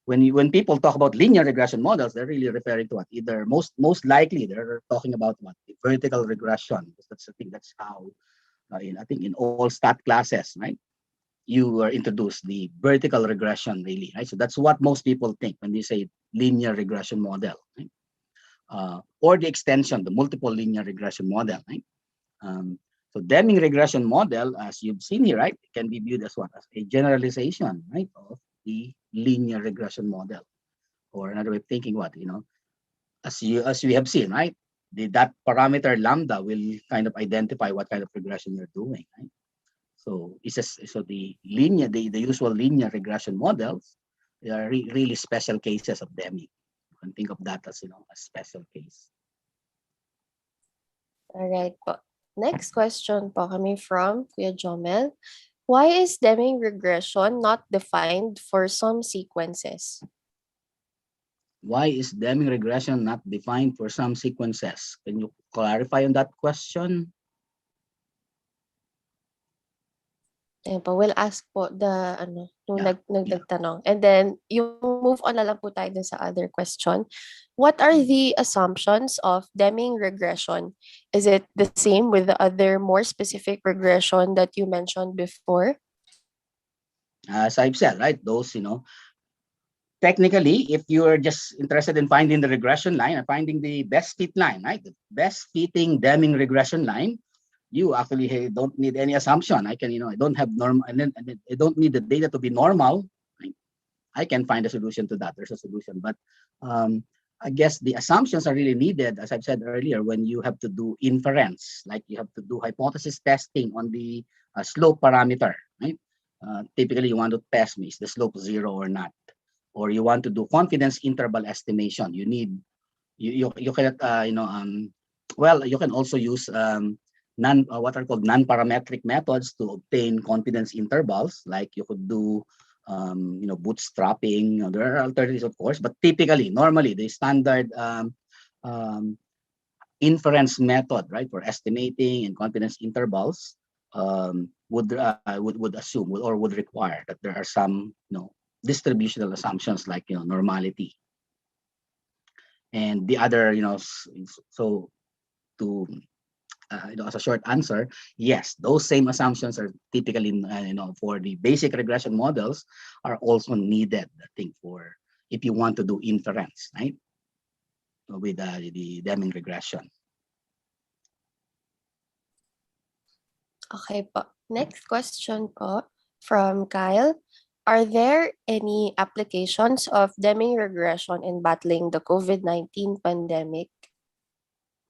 when people talk about linear regression models, they're really referring to what? Either most likely they're talking about what? The vertical regression. That's I think that's how I think in all stat classes, right? You were introduced the vertical regression, really, right? So that's what most people think when they say linear regression model, right? Or the extension, the multiple linear regression model, right? So Deming regression model, as you've seen here, right, can be viewed as what? As a generalization, right, of the linear regression model. Or another way of thinking, what, as we have seen, right, that parameter lambda will kind of identify what kind of regression you're doing, right? So the usual linear regression models, they are really special cases of Deming. You can think of that as a special case. All right po. Next question po coming from Kuya Jomel. Why is Deming regression not defined for some sequences? Why is Deming regression not defined for some sequences? Can you clarify on that question? Ayan po, we'll ask po nung Yeah. nagtanong. And then, yung move on na lang po tayo dun sa other question. What are the assumptions of Deming regression? Is it the same with the other more specific regression that you mentioned before? As I've said, right, those, technically, if you are just interested in finding the regression line or finding the best fit line, right, the best fitting Deming regression line, you actually don't need any assumption. I can, I don't have normal, and then I don't need the data to be normal. Right? I can find a solution to that. There's a solution, but I guess the assumptions are really needed, as I've said earlier, when you have to do inference, like you have to do hypothesis testing on the slope parameter, right? Typically, you want to test is the slope 0 or not, or you want to do confidence interval estimation. You need you cannot well, you can also use what are called non-parametric methods to obtain confidence intervals. Like you could do bootstrapping. There are alternatives, of course, but typically, normally, the standard inference method, right, for estimating and confidence intervals would assume or would require that there are some distributional assumptions like normality. And the other, so to as a short answer, yes, those same assumptions are typically, for the basic regression models are also needed, I think, for if you want to do inference, right, with the Deming regression. Okay po. Next question po from Kyle. Are there any applications of Deming regression in battling the COVID-19 pandemic?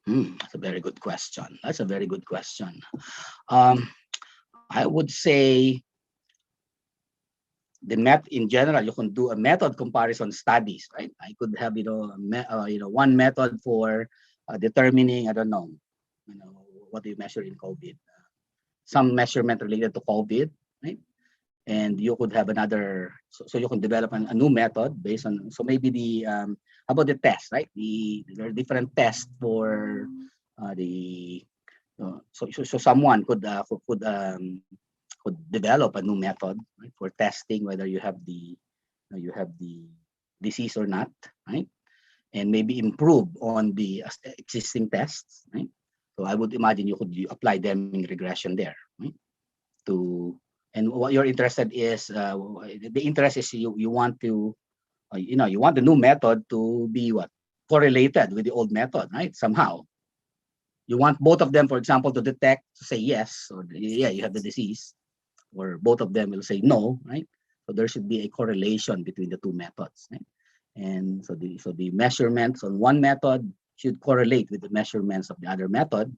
That's a very good question. That's a very good question. Um, I would say the in general, you can do a method comparison studies, right? I could have one method for determining, I don't know, what do you measure in COVID? Some measurement related to COVID, right? And you could have another, so you can develop a new method based on, so maybe how about the test, right? There are different tests for so someone could develop a new method, right, for testing whether you have the disease or not, right? And maybe improve on the existing tests, right? So I would imagine you could apply Deming regression there, right? And what you're interested is, the interest is you want to, you want the new method to be what? Correlated with the old method, right? Somehow. You want both of them, for example, to detect, to say yes, or yeah, you have the disease, or both of them will say no, right? So there should be a correlation between the two methods, right? And so the measurements on one method should correlate with the measurements of the other method.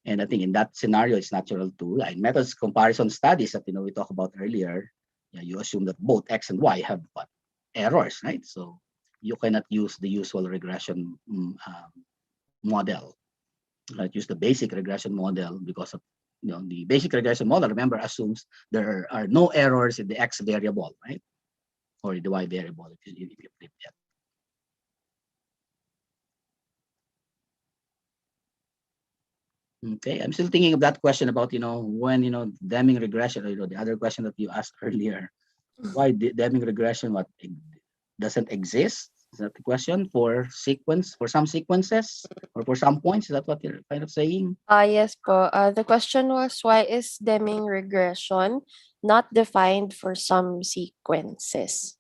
And I think in that scenario, it's natural to, in methods comparison studies that we talked about earlier, you assume that both X and Y have what? Errors, right? So you cannot use the usual regression model. Right? Use the basic regression model because of the basic regression model, remember, assumes there are no errors in the X variable, right? Or the Y variable, if you flip that. Okay, I'm still thinking of that question about, when, Deming regression, or, the other question that you asked earlier, why Deming regression, what, doesn't exist? Is that the question for some sequences or for some points? Is that what you're kind of saying? Yes po. The question was, why is Deming regression not defined for some sequences?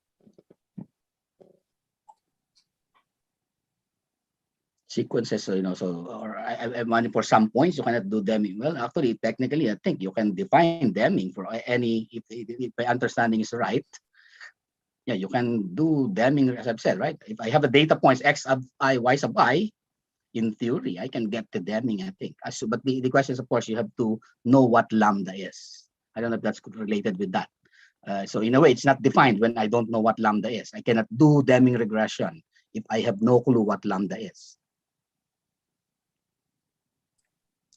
Sequences, or I mean, for some points you cannot do Deming. Well, actually, technically, I think you can define Deming for any, if my understanding is right. Yeah, you can do Deming, as I've said, right? If I have a data points X sub I, Y sub I, in theory, I can get the Deming, I think. But the question is, of course, you have to know what lambda is. I don't know if that's related with that. So in a way, it's not defined when I don't know what lambda is. I cannot do Deming regression if I have no clue what lambda is.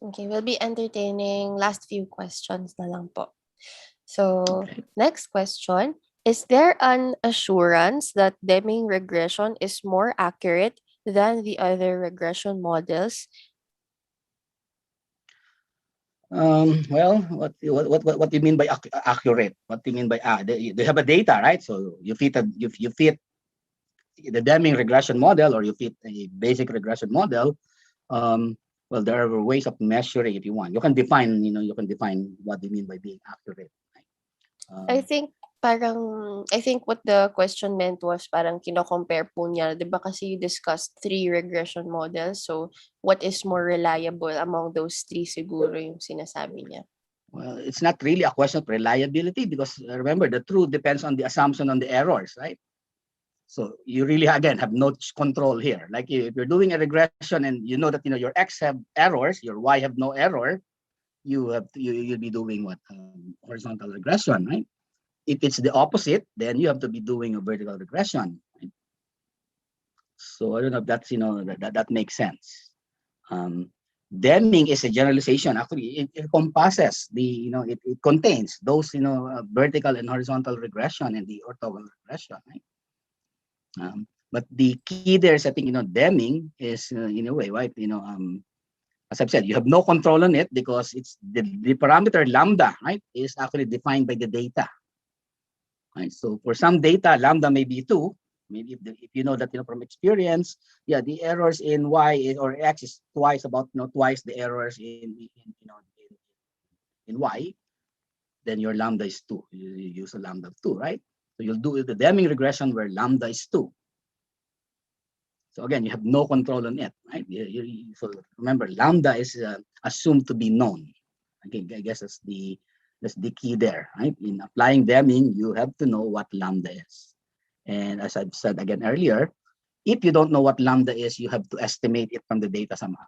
Okay, we'll be entertaining last few questions na lang po. So, Okay. next question. Is there an assurance that Deming regression is more accurate than the other regression models? Well, what do you mean by accurate? What do you mean by they have a data, right? So you fit the Deming regression model, or you fit a basic regression model. Well, there are ways of measuring if you want. You can define what you mean by being accurate. I think what the question meant was parang kino-compare po niya, 'di ba, kasi you discussed 3 regression models. So, what is more reliable among those 3 siguro yung sinasabi niya. Well, it's not really a question of reliability, because remember, the truth depends on the assumption on the errors, right? So you really, again, have no control here. Like if you're doing a regression and you know that your X have errors, your Y have no error, you'll be doing what, horizontal regression, right? If it's the opposite, then you have to be doing a vertical regression. Right? So I don't know if that's that makes sense. Deming is a generalization. Actually, it encompasses it contains those vertical and horizontal regression and the orthogonal regression, right? But the key there is, I think, Deming is in a way, right? As I've said, you have no control on it because it's the parameter lambda, right, is actually defined by the data. Right? So for some data, lambda may be 2. Maybe if you know that from experience, the errors in Y or X is twice the errors in Y. Then your lambda is 2. You use a lambda of 2, right? So you'll do the Deming regression where lambda is 2. So again, you have no control on it, right? So remember, lambda is assumed to be known. I guess that's the key there, right? In applying Deming, you have to know what lambda is. And as I've said again earlier, if you don't know what lambda is, you have to estimate it from the data somehow,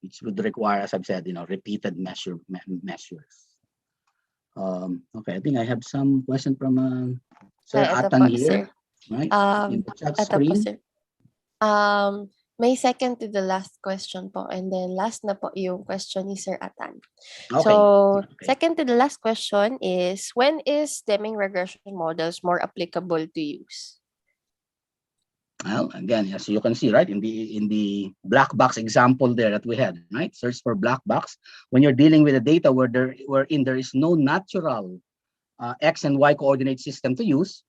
which would require, as I've said, repeated measures. Okay, I think I have some question from Sir Ito Atan po, sir. here, right? In the chat Ito po, screen. sir. May second to the last question po, and then last na po yung question ni Sir Atan. Okay. So, Okay. second to the last question is, when is Deming regression models more applicable to use? Well, again, as you can see, right, in the black box example there that we had, right? Search for black box. When you're dealing with the data wherein there is no natural X and Y coordinate system to use,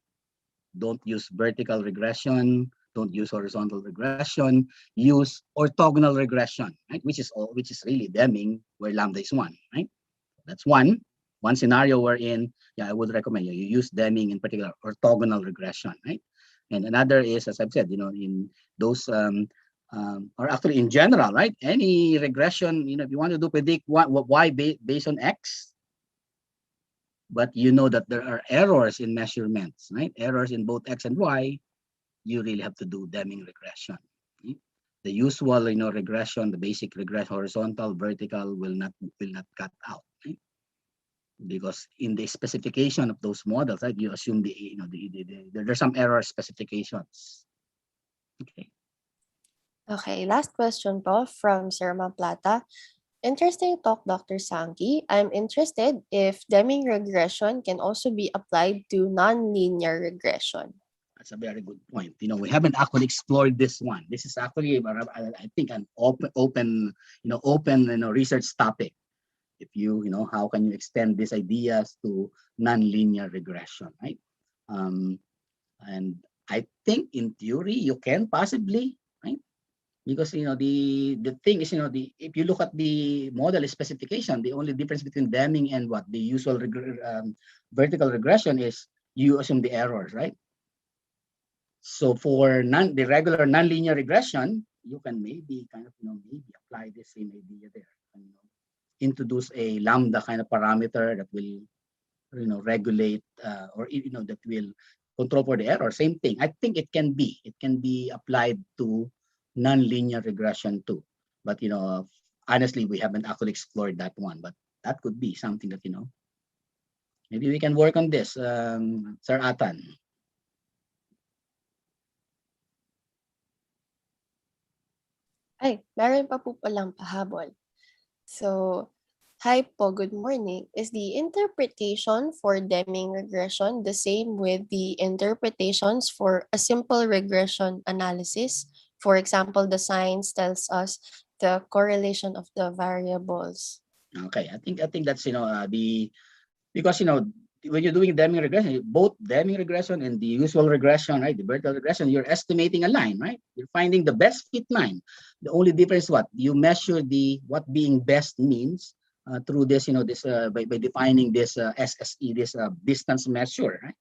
don't use vertical regression, don't use horizontal regression, use orthogonal regression, right? Which is really Deming, where lambda is 1, right? That's one scenario wherein, I would recommend you use Deming, in particular orthogonal regression, right? And another is, as I've said, in those or actually in general, right? Any regression, if you want to predict Y based on X, but you know that there are errors in measurements, right? Errors in both X and Y, you really have to do Deming regression. Right? The usual, regression, the basic regression, horizontal, vertical will not cut out, right? Because in the specification of those models, right, you assume there's some error specifications. Okay. Okay, last question po from Sir Maplata. Interesting talk, Dr. Sangki. I'm interested if Deming regression can also be applied to non-linear regression. That's a very good point. We haven't actually explored this one. This is actually, I think, an open research topic. If how can you extend these ideas to non-linear regression, right? And I think in theory you can possibly, right? Because the thing is, if you look at the model specification, the only difference between Deming and what the usual vertical regression is, you assume the errors, right? So for the regular nonlinear regression, you can maybe kind of maybe apply the same idea there. And, introduce a lambda kind of parameter that will regulate or that will control for the error. Same thing. I think it can be applied to nonlinear regression too. But honestly, we haven't actually explored that one. But that could be something that maybe we can work on this, Sir Atan. Ay, meron pa po palang pahabol. So, hi po, good morning. Is the interpretation for Deming regression the same with the interpretations for a simple regression analysis? For example, the science tells us the correlation of the variables. Okay, I think that's because when you're doing Deming regression, both Deming regression and the usual regression, right, the vertical regression, you're estimating a line, right? You're finding the best fit line. The only difference is what you measure what being best means through this, by defining this SSE, this distance measure, right?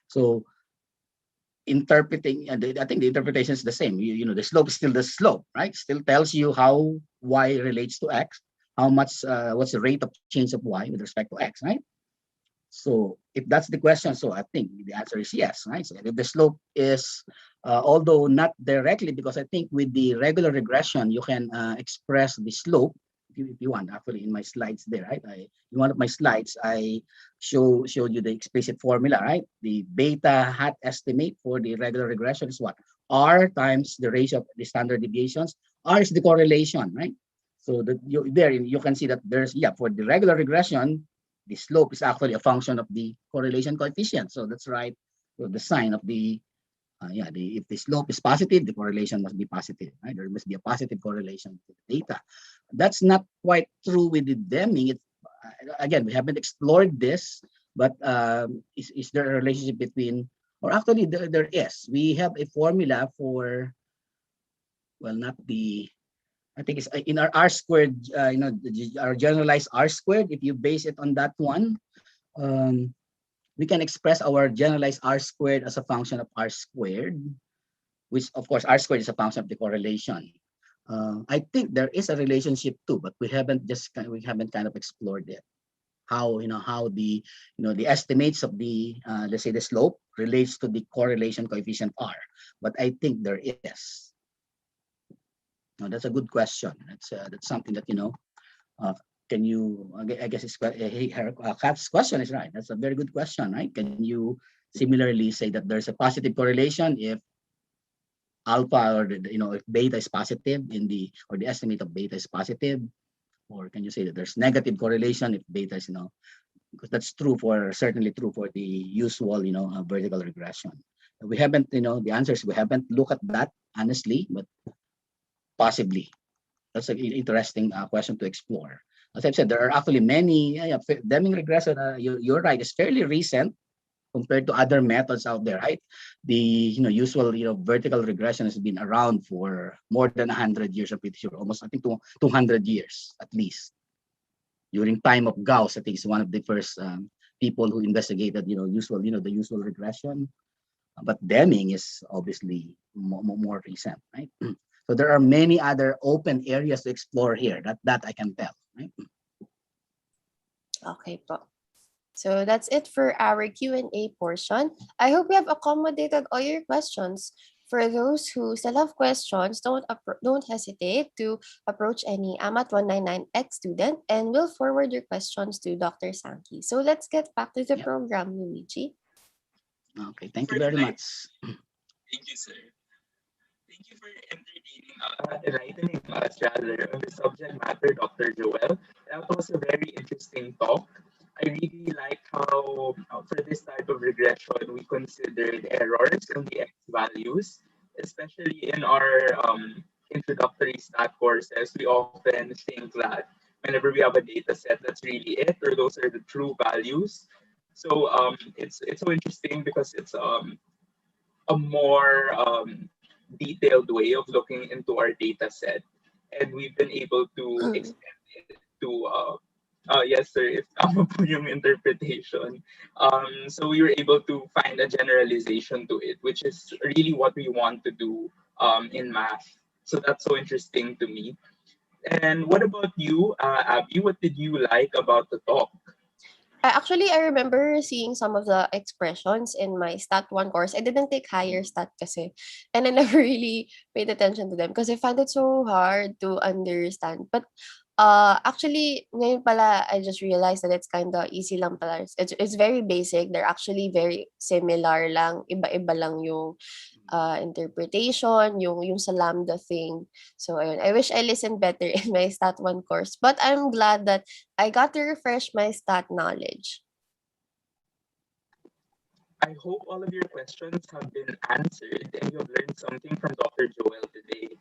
So interpreting, I think the interpretation is the same. The slope is still the slope, right? Still tells you how Y relates to X, how much, what's the rate of change of Y with respect to X, right? So if that's the question, so I think the answer is yes, right? So if the slope is, although not directly, because I think with the regular regression, you can express the slope if you want. Actually, in my slides there, right? In one of my slides, I showed you the explicit formula, right? The beta hat estimate for the regular regression is what? R times the ratio of the standard deviations. R is the correlation, right? So you can see that there's, for the regular regression, the slope is actually a function of the correlation coefficient. So that's right. So the sign of the, if the slope is positive, the correlation must be positive, right? There must be a positive correlation to the data. That's not quite true with the Deming. Again, we haven't explored this, but is there a relationship between, or actually there is. We have a formula for, well, not the, I think it's in our R squared, our generalized R squared. If you base it on that one, we can express our generalized R squared as a function of R squared, which of course R squared is a function of the correlation. I think there is a relationship too, but we haven't kind of explored it. How how the the estimates of the let's say the slope relates to the correlation coefficient R. But I think there is. Now, that's a good question. That's something that uh, can you? I guess Kat's question is right. That's a very good question, right? Can you similarly say that there's a positive correlation if alpha or if beta is positive in the or the estimate of beta is positive, or can you say that there's negative correlation if beta is because that's true for certainly true for the usual vertical regression. We haven't the answer is we haven't looked at that honestly, but possibly that's an interesting question to explore. As I've said, there are actually many Deming regression. You're right; it's fairly recent compared to other methods out there, right? The usual vertical regression has been around for more than 100 years. I'm pretty sure, almost I think 200 years at least. During time of Gauss, I think is one of the first people who investigated the usual regression. But Deming is obviously more recent, right? So there are many other open areas to explore here. That I can tell, right? Okay po. So that's it for our Q&A portion. I hope we have accommodated all your questions. For those who still have questions, don't hesitate to approach any AMAT 199X student and we'll forward your questions to Dr. Sankey. So let's get back to the program, Luigi. Okay, thank you very much. Thank you, sir. Thank you for enlightening us rather on the subject matter, Dr. Joel. That was a very interesting talk. I really like how for this type of regression we considered errors and the X values, especially in our introductory stat courses. We often think that whenever we have a data set, that's really it, or those are the true values. So it's so interesting because it's a more detailed way of looking into our data set, and we've been able to extend it to yes sir, if tama po yung interpretation. So we were able to find a generalization to it, which is really what we want to do in math. So that's so interesting to me. And what about you, Abby? What did you like about the talk? I remember seeing some of the expressions in my Stat 1 course. I didn't take higher stat kasi. And I never really paid attention to them because I found it so hard to understand. But actually, ngayon pala, I just realized that it's kind of easy lang pala. It's very basic. They're actually very similar lang. Iba-iba lang yung interpretation, yung sa lambda thing. So, ayun. I wish I listened better in my Stat 1 course. But I'm glad that I got to refresh my stat knowledge. I hope all of your questions have been answered and you've learned something from Dr. Joel today.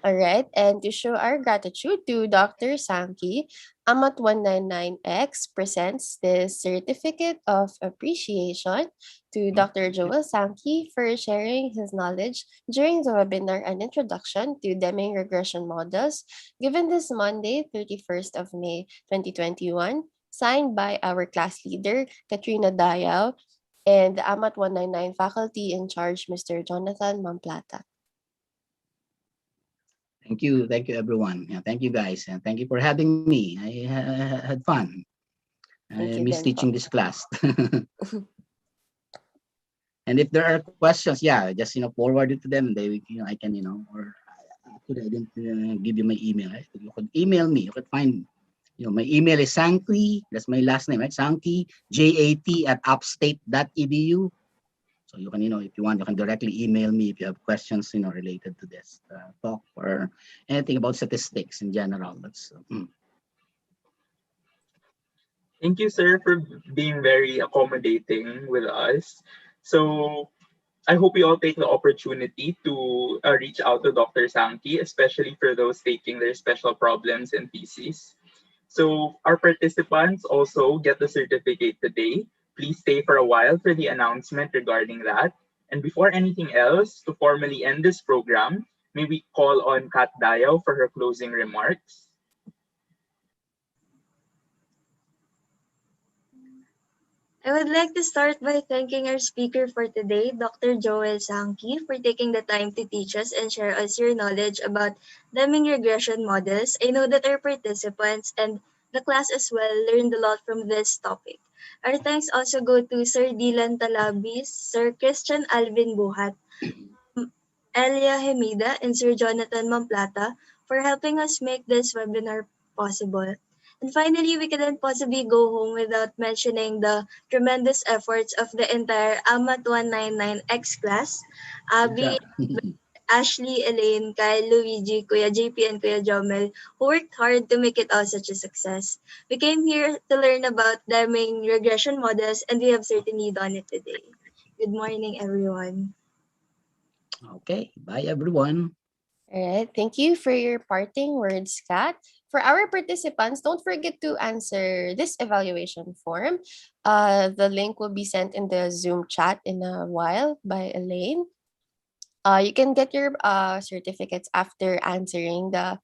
All right, and to show our gratitude to Dr. Sankey, AMAT 199X presents this certificate of appreciation to Dr. Joel Sankey for sharing his knowledge during the webinar An Introduction to Deming Regression Models, given this Monday, 31st of May, 2021, signed by our class leader, Katrina Dayao, and the AMAT 199 faculty in charge, Mr. Jonathan Mamplata. Thank you everyone. Yeah, thank you guys, and thank you for having me. I had fun. I miss teaching this class. And if there are questions, yeah, just forward it to them. They, I can, or actually I didn't give you my email. Right? You could email me. You could find, my email is Sankey. That's my last name, right? Sankey, JAT@upstate.edu. So you can, if you want, you can directly email me if you have questions, related to this talk or anything about statistics in general. That's. Thank you, sir, for being very accommodating with us. So I hope we all take the opportunity to reach out to Dr. Sankey, especially for those taking their special problems and theses. So our participants also get the certificate today. Please stay for a while for the announcement regarding that. And before anything else, to formally end this program, may we call on Kat Dayaw for her closing remarks. I would like to start by thanking our speaker for today, Dr. Joel Sankey, for taking the time to teach us and share us your knowledge about Deming regression models. I know that our participants and the class as well learned a lot from this topic. Our thanks also go to Sir Dylan Talabis, Sir Christian Alvin Buhat, Elia Hemida, and Sir Jonathan Mamplata for helping us make this webinar possible. And finally, we couldn't possibly go home without mentioning the tremendous efforts of the entire AMAT 199X class, Good Abby, job. Ashley, Elaine, Kyle, Luigi, Kuya JP, and Kuya Jomel, who worked hard to make it all such a success. We came here to learn about Deming regression models, and we have certainly done it today. Good morning, everyone. Okay, bye everyone. All right. Thank you for your parting words, Kat. For our participants, don't forget to answer this evaluation form. The link will be sent in the Zoom chat in a while by Elaine. You can get your certificates after answering the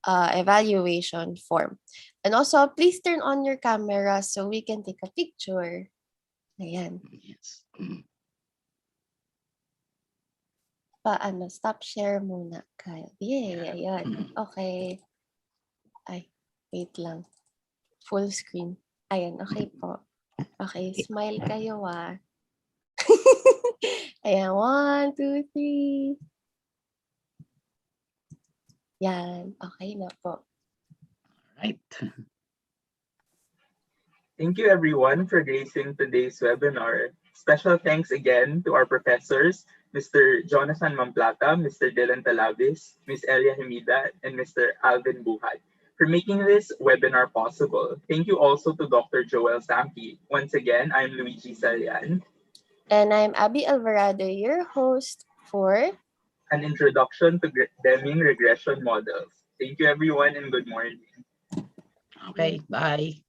evaluation form. And also, please turn on your camera so we can take a picture. Ayan. Yes. Paano? Stop share muna, Kyle. Yay, ayan. Okay. Ay, wait lang. Full screen. Ayan, okay po. Okay, smile kayo Ayan, 1, 2, 3. Yan, okay na po. Right. Thank you everyone for gracing today's webinar. Special thanks again to our professors, Mr. Jonathan Mamplata, Mr. Dylan Talabis, Ms. Elia Hemida, and Mr. Alvin Buhat for making this webinar possible. Thank you also to Dr. Joel Sankey. Once again, I'm Luigi Salian. And I'm Abby Alvarado, your host for An introduction to Deming regression models. Thank you everyone and good morning. Okay, bye.